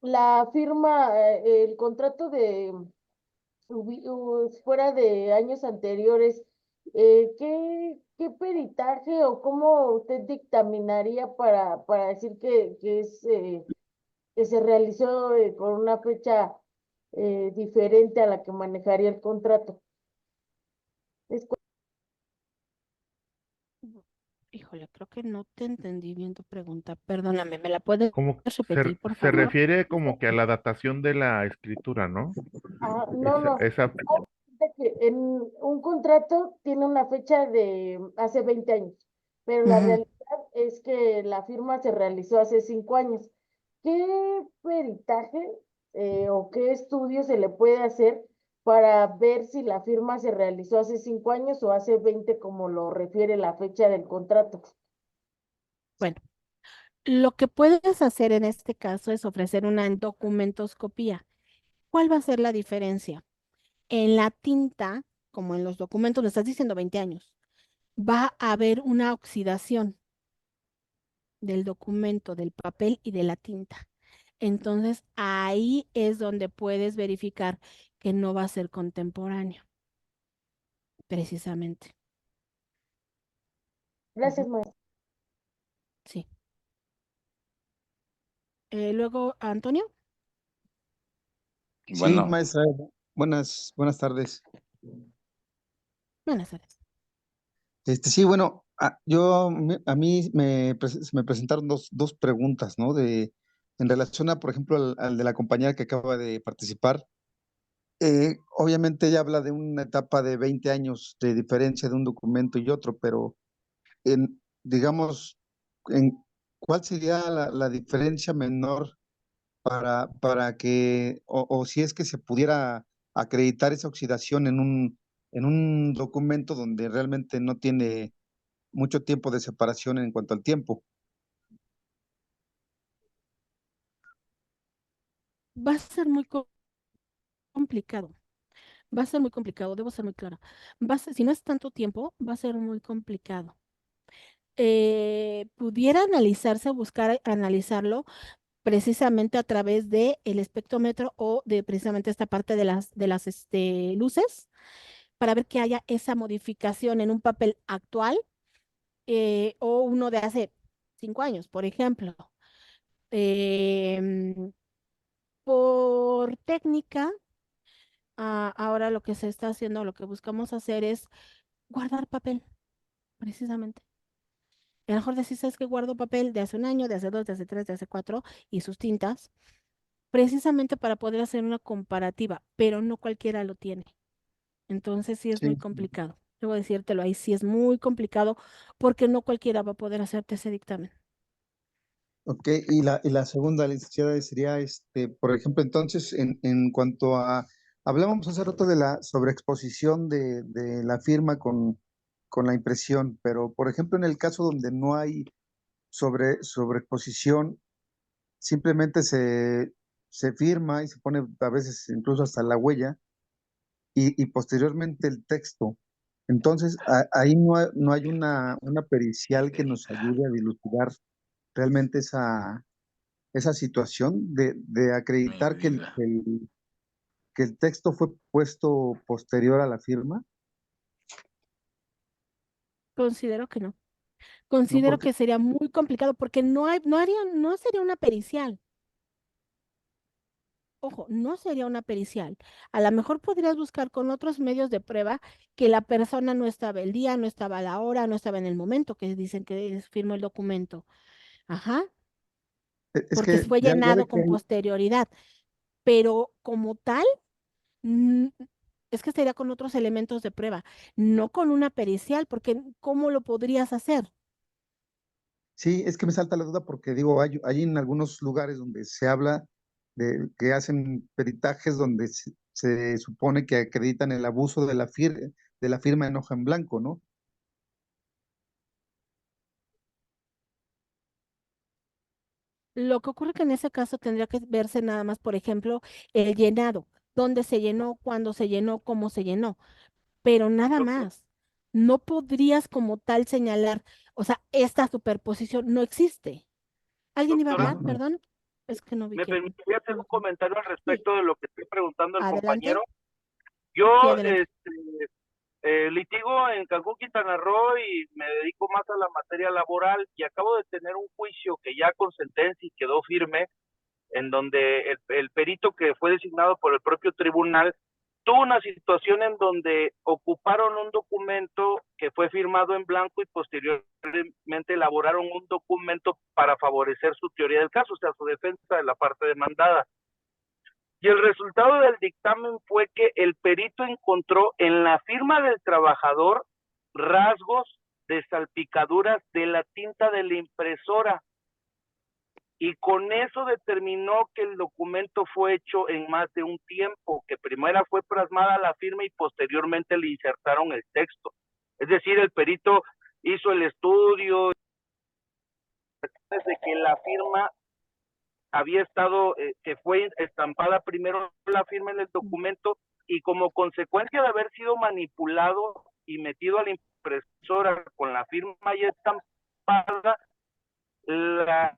[SPEAKER 10] la firma, el contrato de fuera de años anteriores, ¿qué peritaje o cómo usted dictaminaría para decir que se realizó con una fecha diferente a la que manejaría el contrato?
[SPEAKER 2] Híjole, creo que no te entendí bien tu pregunta. Perdóname, ¿me la puedes
[SPEAKER 14] Como
[SPEAKER 2] repetir, por
[SPEAKER 14] se
[SPEAKER 2] favor?
[SPEAKER 14] refiere como que a la datación de la escritura, ¿no?
[SPEAKER 10] No.
[SPEAKER 14] Esa,
[SPEAKER 10] Fíjate que en un contrato tiene una fecha de hace 20 años, pero la realidad es que la firma se realizó hace 5 años. ¿Qué peritaje o qué estudio se le puede hacer para ver si la firma se realizó hace 5 años o hace 20, como lo refiere la fecha del contrato?
[SPEAKER 2] Bueno, lo que puedes hacer en este caso es ofrecer una documentoscopía. ¿Cuál va a ser la diferencia? En la tinta, como en los documentos, me estás diciendo 20 años, va a haber una oxidación del documento, del papel y de la tinta. Entonces, ahí es donde puedes verificar que no va a ser contemporáneo, precisamente.
[SPEAKER 10] Gracias, maestra.
[SPEAKER 2] Sí. Luego, Antonio.
[SPEAKER 15] Sí,
[SPEAKER 9] Bueno,
[SPEAKER 15] maestra, buenas tardes.
[SPEAKER 2] Buenas tardes.
[SPEAKER 15] Sí, bueno, a mí se me presentaron dos preguntas, ¿no? En relación a, por ejemplo, al de la compañera que acaba de participar. Obviamente ella habla de una etapa de 20 años de diferencia de un documento y otro, pero digamos, ¿cuál sería la diferencia menor para que, o si es que se pudiera acreditar esa oxidación en un documento donde realmente no tiene mucho tiempo de separación en cuanto al tiempo?
[SPEAKER 2] Va a ser muy complicado. Va a ser muy complicado, debo ser muy clara. Si no es tanto tiempo, va a ser muy complicado. Pudiera analizarse, buscar analizarlo precisamente a través de el espectrómetro o de precisamente esta parte de las luces para ver que haya esa modificación en un papel actual o uno de hace 5 años, por ejemplo. Em, por técnica, ahora lo que se está haciendo, lo que buscamos hacer es guardar papel, precisamente. A lo mejor decís, ¿sabes que guardo papel de hace un año, de hace 2, de hace 3, de hace 4 y sus tintas? Precisamente para poder hacer una comparativa, pero no cualquiera lo tiene. Entonces sí es muy
[SPEAKER 15] Sí.
[SPEAKER 2] complicado. Debo decírtelo ahí, sí es muy complicado porque no cualquiera va a poder hacerte ese dictamen.
[SPEAKER 15] Ok, y la segunda, licenciada, sería, por ejemplo, entonces, en cuanto a, hablábamos hace rato de la sobreexposición de la firma con la impresión, pero, por ejemplo, en el caso donde no hay sobreexposición, simplemente se firma y se pone a veces incluso hasta la huella y posteriormente el texto. Entonces, ahí no hay una pericial que nos ayude a dilucidar realmente esa situación de acreditar que el texto fue puesto posterior a la firma.
[SPEAKER 2] Considero que no.
[SPEAKER 15] No,
[SPEAKER 2] Considero
[SPEAKER 15] porque,
[SPEAKER 2] que sería muy complicado porque no sería una pericial. Ojo, no sería una pericial. A lo mejor podrías buscar con otros medios de prueba que la persona no estaba el día, no estaba a la hora, no estaba en el momento que dicen que firmó el documento. Ajá,
[SPEAKER 15] es
[SPEAKER 2] porque
[SPEAKER 15] que
[SPEAKER 2] fue
[SPEAKER 15] ya ve
[SPEAKER 2] llenado
[SPEAKER 15] que
[SPEAKER 2] con posterioridad. Pero como tal, mm, es que sería con otros elementos de prueba, no con una pericial, porque ¿cómo lo podrías hacer?
[SPEAKER 15] sí, es que me salta la duda porque digo, hay en algunos lugares donde se habla de que hacen peritajes donde se supone que acreditan el abuso de la firma en hoja en blanco, ¿no?
[SPEAKER 2] Lo que ocurre que en ese caso tendría que verse nada más, por ejemplo, el llenado, dónde se llenó, cuándo se llenó, cómo se llenó, pero nada más. No podrías como tal señalar, o sea, esta superposición no existe. ¿Alguien iba a
[SPEAKER 5] Doctora,
[SPEAKER 2] hablar? Perdón, es que no vi
[SPEAKER 5] ¿me
[SPEAKER 2] quién.
[SPEAKER 5] permitiría hacer un comentario al
[SPEAKER 2] Sí,
[SPEAKER 5] respecto de lo que estoy preguntando al compañero?
[SPEAKER 2] adelante.
[SPEAKER 5] Yo
[SPEAKER 2] Sí, adelante.
[SPEAKER 5] litigo en Cancún, Quintana Roo y me dedico más a la materia laboral y acabo de tener un juicio que ya con sentencia y quedó firme, en donde el perito que fue designado por el propio tribunal tuvo una situación en donde ocuparon un documento que fue firmado en blanco y posteriormente elaboraron un documento para favorecer su teoría del caso, o sea, su defensa de la parte demandada. Y el resultado del dictamen fue que el perito encontró en la firma del trabajador rasgos de salpicaduras de la tinta de la impresora y con eso determinó que el documento fue hecho en más de un tiempo, que primero fue plasmada la firma y posteriormente le insertaron el texto. Es decir, el perito hizo el estudio de que la firma había estado, que fue estampada primero la firma en el documento y como consecuencia de haber sido manipulado y metido a la impresora con la firma ya estampada, la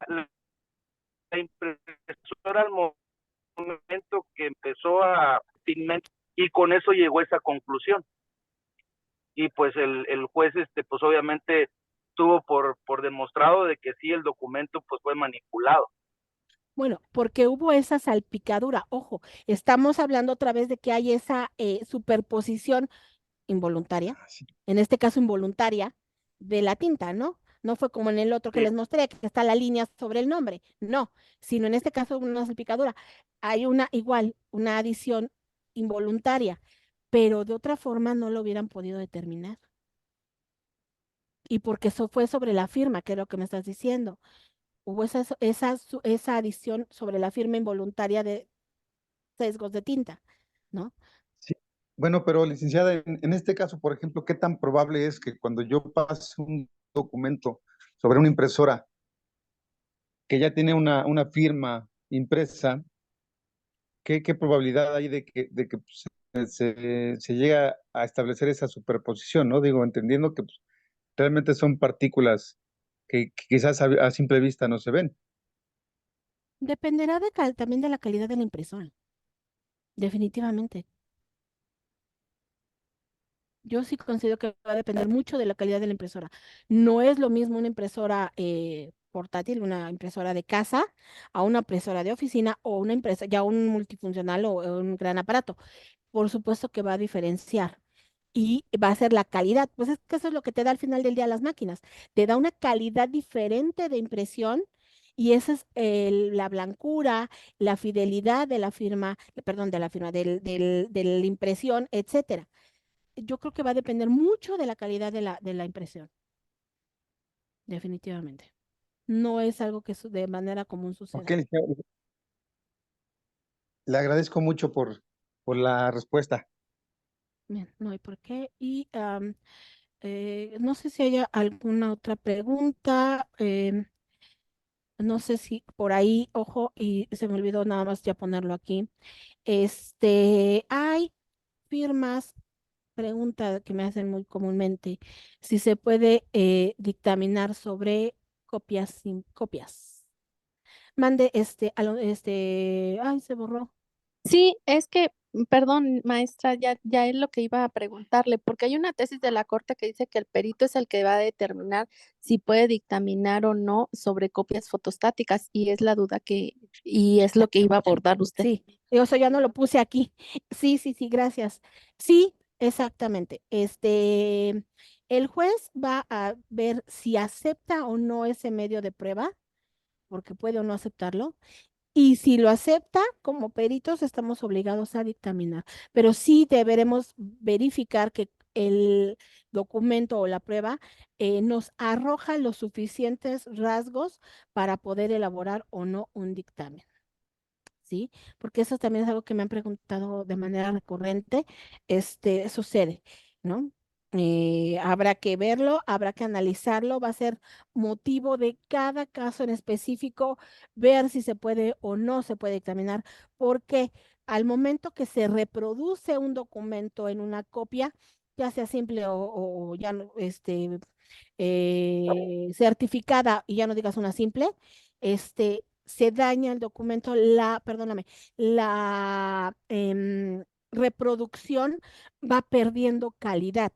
[SPEAKER 5] impresora al momento que empezó a pigmentar y con eso llegó a esa conclusión. Y pues el juez, pues obviamente tuvo por demostrado de que sí, el documento pues fue manipulado.
[SPEAKER 2] Bueno, porque hubo esa salpicadura. Ojo, estamos hablando otra vez de que hay esa superposición involuntaria, en este caso involuntaria, de la tinta, ¿no? No fue como en el otro que
[SPEAKER 5] Sí.
[SPEAKER 2] les mostré, que está la línea sobre el nombre, no, sino en este caso una salpicadura. Hay una adición involuntaria, pero de otra forma no lo hubieran podido determinar. Y porque eso fue sobre la firma, que es lo que me estás diciendo. Hubo esa adición sobre la firma involuntaria de sesgos de tinta, ¿no?
[SPEAKER 15] Sí. Bueno, pero licenciada, en este caso, por ejemplo, ¿qué tan probable es que cuando yo pase un documento sobre una impresora que ya tiene una firma impresa, qué probabilidad hay de que pues, se llega a establecer esa superposición, ¿no? Digo, entendiendo que pues, realmente son partículas que quizás a simple vista no se ven.
[SPEAKER 2] Dependerá también de la calidad de la impresora, definitivamente. Yo sí considero que va a depender mucho de la calidad de la impresora. No es lo mismo una impresora portátil, una impresora de casa, a una impresora de oficina o una impresora, ya un multifuncional o un gran aparato. Por supuesto que va a diferenciar y va a ser la calidad. Pues es que eso es lo que te da al final del día las máquinas. Te da una calidad diferente de impresión y esa es la blancura, la fidelidad de la firma, perdón, de la firma, de la impresión, etcétera. Yo creo que va a depender mucho de la calidad de la impresión, definitivamente. No es algo que de manera común
[SPEAKER 15] Ok,
[SPEAKER 2] suceda.
[SPEAKER 15] licenciada, le agradezco mucho por la respuesta.
[SPEAKER 2] Bien, no hay por qué. Y no sé si haya alguna otra pregunta. No sé si por ahí, ojo, y se me olvidó nada más ya ponerlo aquí. Hay firmas, pregunta que me hacen muy comúnmente, si se puede dictaminar sobre copias sin copias. Mande ay, se borró.
[SPEAKER 16] Sí, es que, perdón, maestra, ya es lo que iba a preguntarle, porque hay una tesis de la Corte que dice que el perito es el que va a determinar si puede dictaminar o no sobre copias fotostáticas, y es la duda y es lo que iba a abordar usted.
[SPEAKER 2] Sí, eso ya no lo puse aquí. Sí, sí, sí, gracias. Sí, exactamente. El juez va a ver si acepta o no ese medio de prueba, porque puede o no aceptarlo. Y si lo acepta, como peritos estamos obligados a dictaminar, pero sí deberemos verificar que el documento o la prueba nos arroja los suficientes rasgos para poder elaborar o no un dictamen. ¿Sí? Porque eso también es algo que me han preguntado de manera recurrente, sucede, ¿no? Habrá que verlo, habrá que analizarlo, va a ser motivo de cada caso en específico, ver si se puede o no se puede dictaminar, porque al momento que se reproduce un documento en una copia, ya sea simple o ya no, certificada y ya no digas una simple, se daña el documento, perdóname, la reproducción va perdiendo calidad.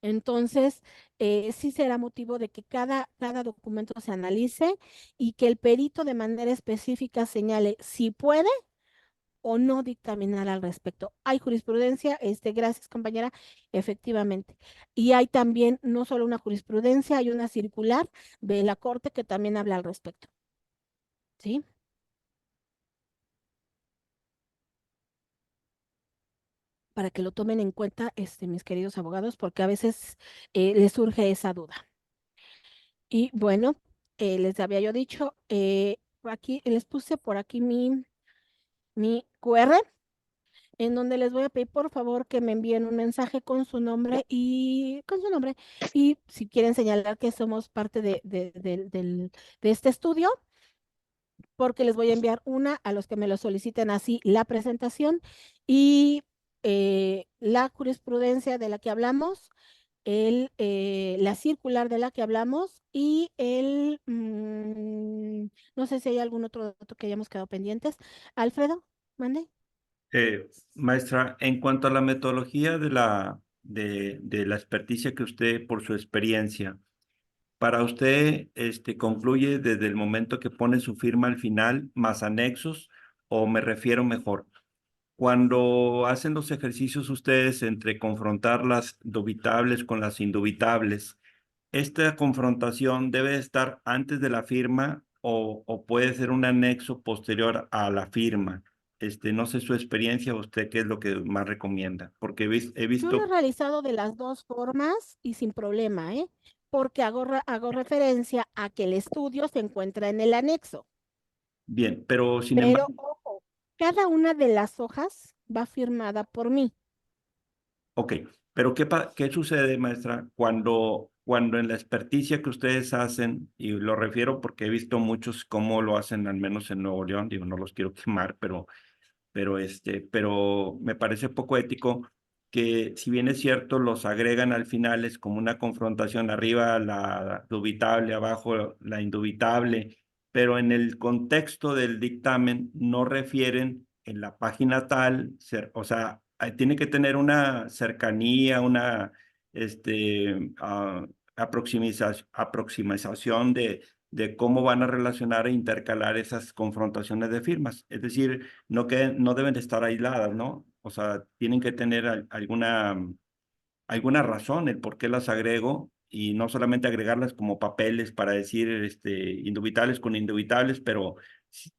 [SPEAKER 2] Entonces, sí será motivo de que cada documento se analice y que el perito de manera específica señale si puede o no dictaminar al respecto. Hay jurisprudencia, gracias compañera, efectivamente. Y hay también no solo una jurisprudencia, hay una circular de la Corte que también habla al respecto. ¿Sí? Para que lo tomen en cuenta, mis queridos abogados, porque a veces les surge esa duda. Y bueno, les había yo dicho, aquí les puse por aquí mi QR, en donde les voy a pedir por favor que me envíen un mensaje con su nombre y si quieren señalar que somos parte de este estudio, porque les voy a enviar una a los que me lo soliciten así la presentación y la jurisprudencia de la que hablamos, la circular de la que hablamos y no sé si hay algún otro dato que hayamos quedado pendientes. Alfredo, mande.
[SPEAKER 7] Maestra, en cuanto a la metodología de la experticia que usted, por su experiencia, para usted, concluye desde el momento que pone su firma al final, más anexos, o me refiero mejor, cuando hacen los ejercicios ustedes entre confrontar las dubitables con las indubitables, ¿esta confrontación debe estar antes de la firma o puede ser un anexo posterior a la firma? No sé su experiencia, usted qué es lo que más recomienda, porque he
[SPEAKER 2] Yo
[SPEAKER 7] visto.
[SPEAKER 2] lo he realizado de las dos formas y sin problema, porque hago referencia a que el estudio se encuentra en el anexo.
[SPEAKER 7] Bien, pero sin
[SPEAKER 2] Pero,
[SPEAKER 7] embargo,
[SPEAKER 2] ojo, cada una de las hojas va firmada por mí.
[SPEAKER 7] ok, pero ¿qué sucede, maestra, cuando en la experticia que ustedes hacen, y lo refiero porque he visto muchos cómo lo hacen, al menos en Nuevo León, digo, no los quiero quemar, pero me parece poco ético que, si bien es cierto, los agregan al final, es como una confrontación, arriba la dubitable, abajo la indubitable, pero en el contexto del dictamen no refieren en la página tal, o sea, tiene que tener una cercanía, una aproximación de cómo van a relacionar e intercalar esas confrontaciones de firmas. Es decir, no deben de estar aisladas, ¿no? O sea, tienen que tener alguna razón el por qué las agrego, y no solamente agregarlas como papeles para decir indubitables con indubitables, pero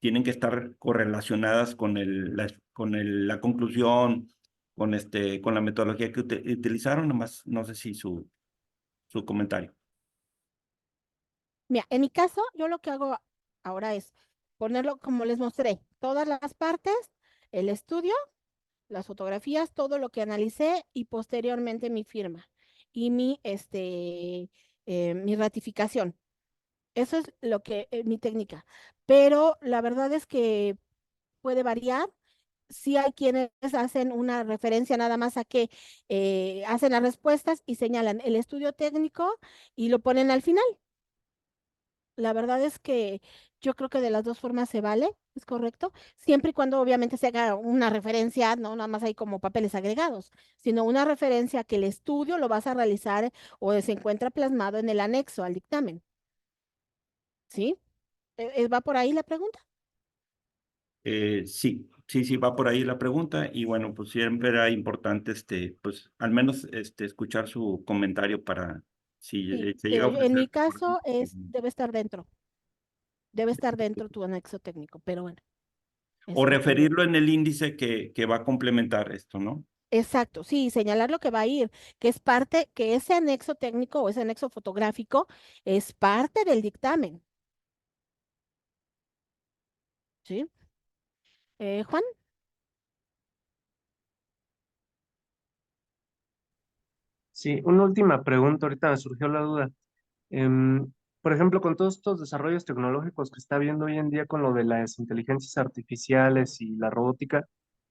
[SPEAKER 7] tienen que estar correlacionadas con la conclusión, con la metodología que utilizaron. Nomás no sé si su comentario.
[SPEAKER 2] Mira, en mi caso, yo lo que hago ahora es ponerlo como les mostré, todas las partes, el estudio, las fotografías, todo lo que analicé y posteriormente mi firma y mi ratificación. Eso es lo que, mi técnica. Pero la verdad es que puede variar. Sí hay quienes hacen una referencia nada más a que hacen las respuestas y señalan el estudio técnico y lo ponen al final. La verdad es que yo creo que de las dos formas se vale, es correcto, siempre y cuando obviamente se haga una referencia, no nada más hay como papeles agregados, sino una referencia que el estudio lo vas a realizar o se encuentra plasmado en el anexo al dictamen. ¿Sí? ¿Va por ahí la pregunta?
[SPEAKER 7] Sí, sí, sí, va por ahí la pregunta y bueno, pues siempre era importante, pues al menos escuchar su comentario para si
[SPEAKER 2] Sí,
[SPEAKER 7] se llega
[SPEAKER 2] digo,
[SPEAKER 7] a
[SPEAKER 2] en mi
[SPEAKER 7] ofrecer.
[SPEAKER 2] caso debe estar dentro tu anexo técnico, pero bueno,
[SPEAKER 7] O
[SPEAKER 2] eso depende.
[SPEAKER 7] referirlo en el índice que va a complementar esto, ¿no?
[SPEAKER 2] Exacto, sí, señalar lo que va a ir, que es parte, que ese anexo técnico o ese anexo fotográfico es parte del dictamen, ¿sí? Juan,
[SPEAKER 11] Sí, una última pregunta, ahorita me surgió la duda. Por ejemplo, con todos estos desarrollos tecnológicos que está habiendo hoy en día con lo de las inteligencias artificiales y la robótica,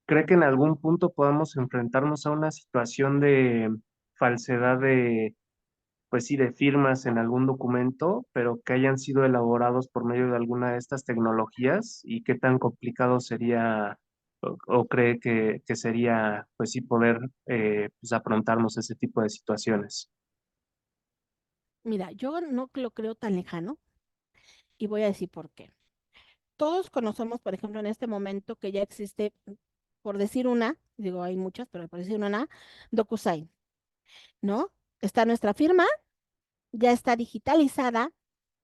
[SPEAKER 11] ¿cree que en algún punto podamos enfrentarnos a una situación de falsedad de, pues sí, de firmas en algún documento, pero que hayan sido elaborados por medio de alguna de estas tecnologías? ¿Y qué tan complicado sería o cree que sería, pues sí, poder pues afrontarnos ese tipo de situaciones?
[SPEAKER 2] mira, yo no lo creo tan lejano y voy a decir por qué. Todos conocemos, por ejemplo, en este momento que ya existe, por decir una, digo, hay muchas, pero por decir una, DocuSign, ¿no? Está nuestra firma, ya está digitalizada,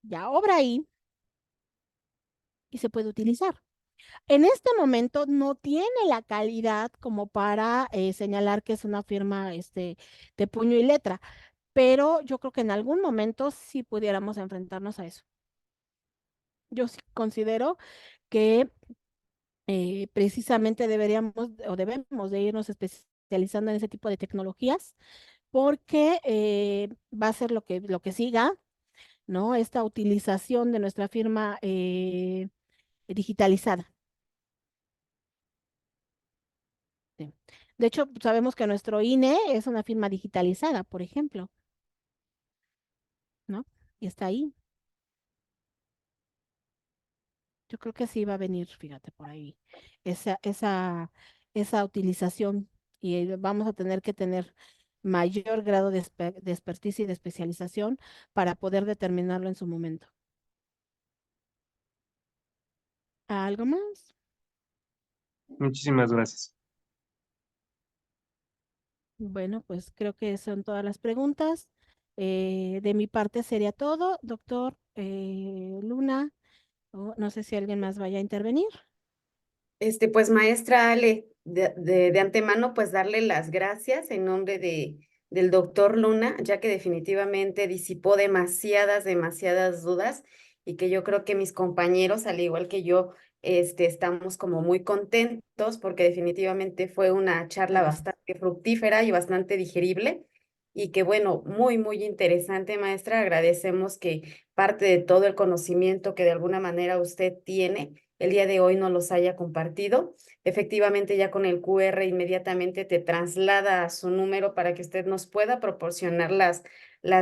[SPEAKER 2] ya obra ahí y se puede utilizar. En este momento no tiene la calidad como para señalar que es una firma de puño y letra, pero yo creo que en algún momento sí pudiéramos enfrentarnos a eso. Yo sí considero que precisamente deberíamos o debemos de irnos especializando en ese tipo de tecnologías porque va a ser lo que siga, ¿no? Esta utilización de nuestra firma digitalizada. Sí. De hecho, sabemos que nuestro INE es una firma digitalizada, por ejemplo, ¿no? Y está ahí. Yo creo que sí va a venir, fíjate, por ahí, esa, esa, esa utilización y vamos a tener que tener mayor grado de experticia y de especialización para poder determinarlo en su momento. ¿Algo más?
[SPEAKER 11] Muchísimas gracias.
[SPEAKER 2] Bueno, pues creo que son todas las preguntas. De mi parte sería todo. Doctor Luna, no sé si alguien más vaya a intervenir.
[SPEAKER 3] Pues maestra Ale, de antemano, pues darle las gracias en nombre del doctor Luna, ya que definitivamente disipó demasiadas dudas y que yo creo que mis compañeros, al igual que yo, estamos como muy contentos porque definitivamente fue una charla bastante fructífera y bastante digerible y que bueno, muy interesante, maestra. Agradecemos que parte de todo el conocimiento que de alguna manera usted tiene el día de hoy nos los haya compartido. Efectivamente, ya con el QR inmediatamente te traslada a su número para que usted nos pueda proporcionar las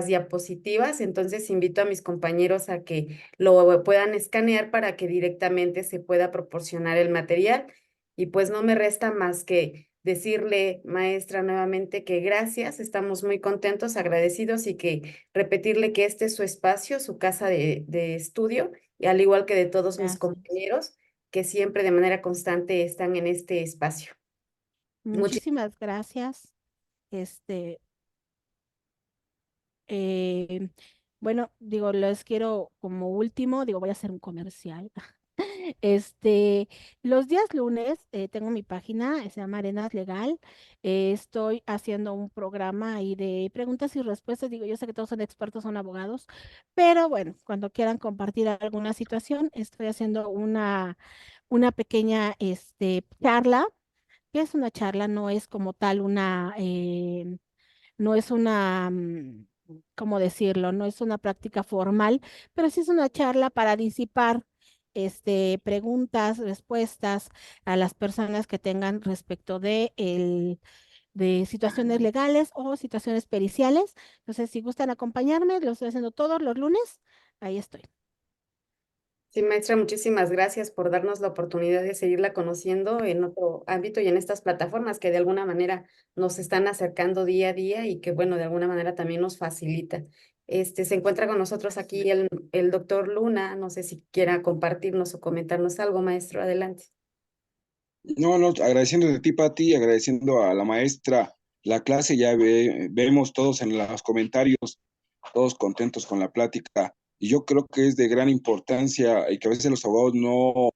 [SPEAKER 3] diapositivas. Entonces, invito a mis compañeros a que lo puedan escanear para que directamente se pueda proporcionar el material. Y pues no me resta más que decirle, maestra, nuevamente que gracias, estamos muy contentos, agradecidos y que repetirle que este es su espacio, su casa de estudio y al igual que de todos mis
[SPEAKER 2] Gracias.
[SPEAKER 3] compañeros que siempre de manera constante están en este espacio.
[SPEAKER 2] Muchísimas gracias. Este, bueno, digo, les quiero como último, digo, voy a hacer un comercial. Los días lunes tengo mi página, se llama Arenas Legal. Estoy haciendo un programa ahí de preguntas y respuestas. Digo, yo sé que todos son expertos, son abogados, pero bueno, cuando quieran compartir alguna situación, estoy haciendo una pequeña charla. ¿Qué es una charla? No es como tal no es ¿cómo decirlo? No es una práctica formal, pero sí es una charla para disipar preguntas, respuestas a las personas que tengan respecto de situaciones legales o situaciones periciales. Entonces, si gustan acompañarme, lo estoy haciendo todos los lunes, ahí estoy.
[SPEAKER 3] Sí, maestra, muchísimas gracias por darnos la oportunidad de seguirla conociendo en otro ámbito y en estas plataformas que de alguna manera nos están acercando día a día y que, bueno, de alguna manera también nos facilita. Se encuentra con nosotros aquí el doctor Luna, no sé si quiera compartirnos o comentarnos algo, maestro, adelante.
[SPEAKER 1] No, agradeciendo de ti, Pati, agradeciendo a la maestra la clase, ya vemos todos en los comentarios, todos contentos con la plática, y yo creo que es de gran importancia y que a veces los abogados no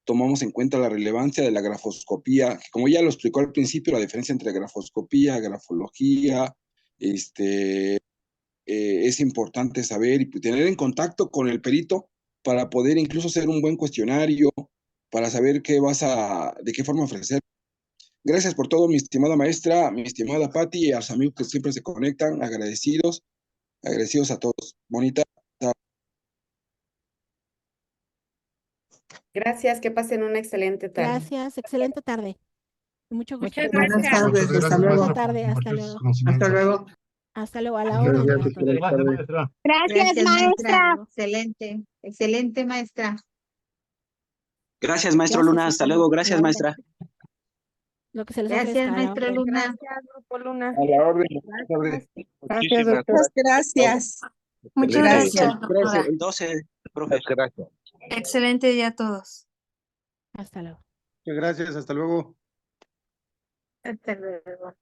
[SPEAKER 1] tomamos en cuenta la relevancia de la grafoscopía, que como ya lo explicó al principio, la diferencia entre grafoscopía, grafología, es importante saber y tener en contacto con el perito para poder incluso hacer un buen cuestionario, para saber de qué forma ofrecer. Gracias por todo, mi estimada maestra, mi estimada Patti, y a los amigos que siempre se conectan, agradecidos a todos. Bonita tarde.
[SPEAKER 3] Gracias, que pasen una excelente tarde.
[SPEAKER 2] Gracias, excelente tarde. Mucho gusto.
[SPEAKER 8] Muchas gracias.
[SPEAKER 17] Buenas tardes, hasta luego.
[SPEAKER 2] Buenas tardes, hasta luego.
[SPEAKER 17] Hasta luego.
[SPEAKER 2] Hasta luego, a la orden.
[SPEAKER 8] Gracias, maestra.
[SPEAKER 4] Excelente, excelente maestra.
[SPEAKER 17] Gracias, maestro
[SPEAKER 2] Gracias,
[SPEAKER 17] Luna. Hasta luego. Gracias, maestra.
[SPEAKER 2] Lo que se les
[SPEAKER 4] Gracias,
[SPEAKER 2] ofrezca, a la
[SPEAKER 4] maestra
[SPEAKER 2] orden.
[SPEAKER 4] Luna.
[SPEAKER 10] Gracias, Grupo Luna.
[SPEAKER 1] A la orden.
[SPEAKER 13] Gracias, doctora. Muchas gracias.
[SPEAKER 8] Muchas
[SPEAKER 13] Gracias.
[SPEAKER 8] gracias, doctora.
[SPEAKER 17] El 12, profe.
[SPEAKER 14] Gracias.
[SPEAKER 8] Excelente día a todos.
[SPEAKER 2] Hasta luego.
[SPEAKER 15] Muchas gracias, hasta luego.
[SPEAKER 10] Hasta luego.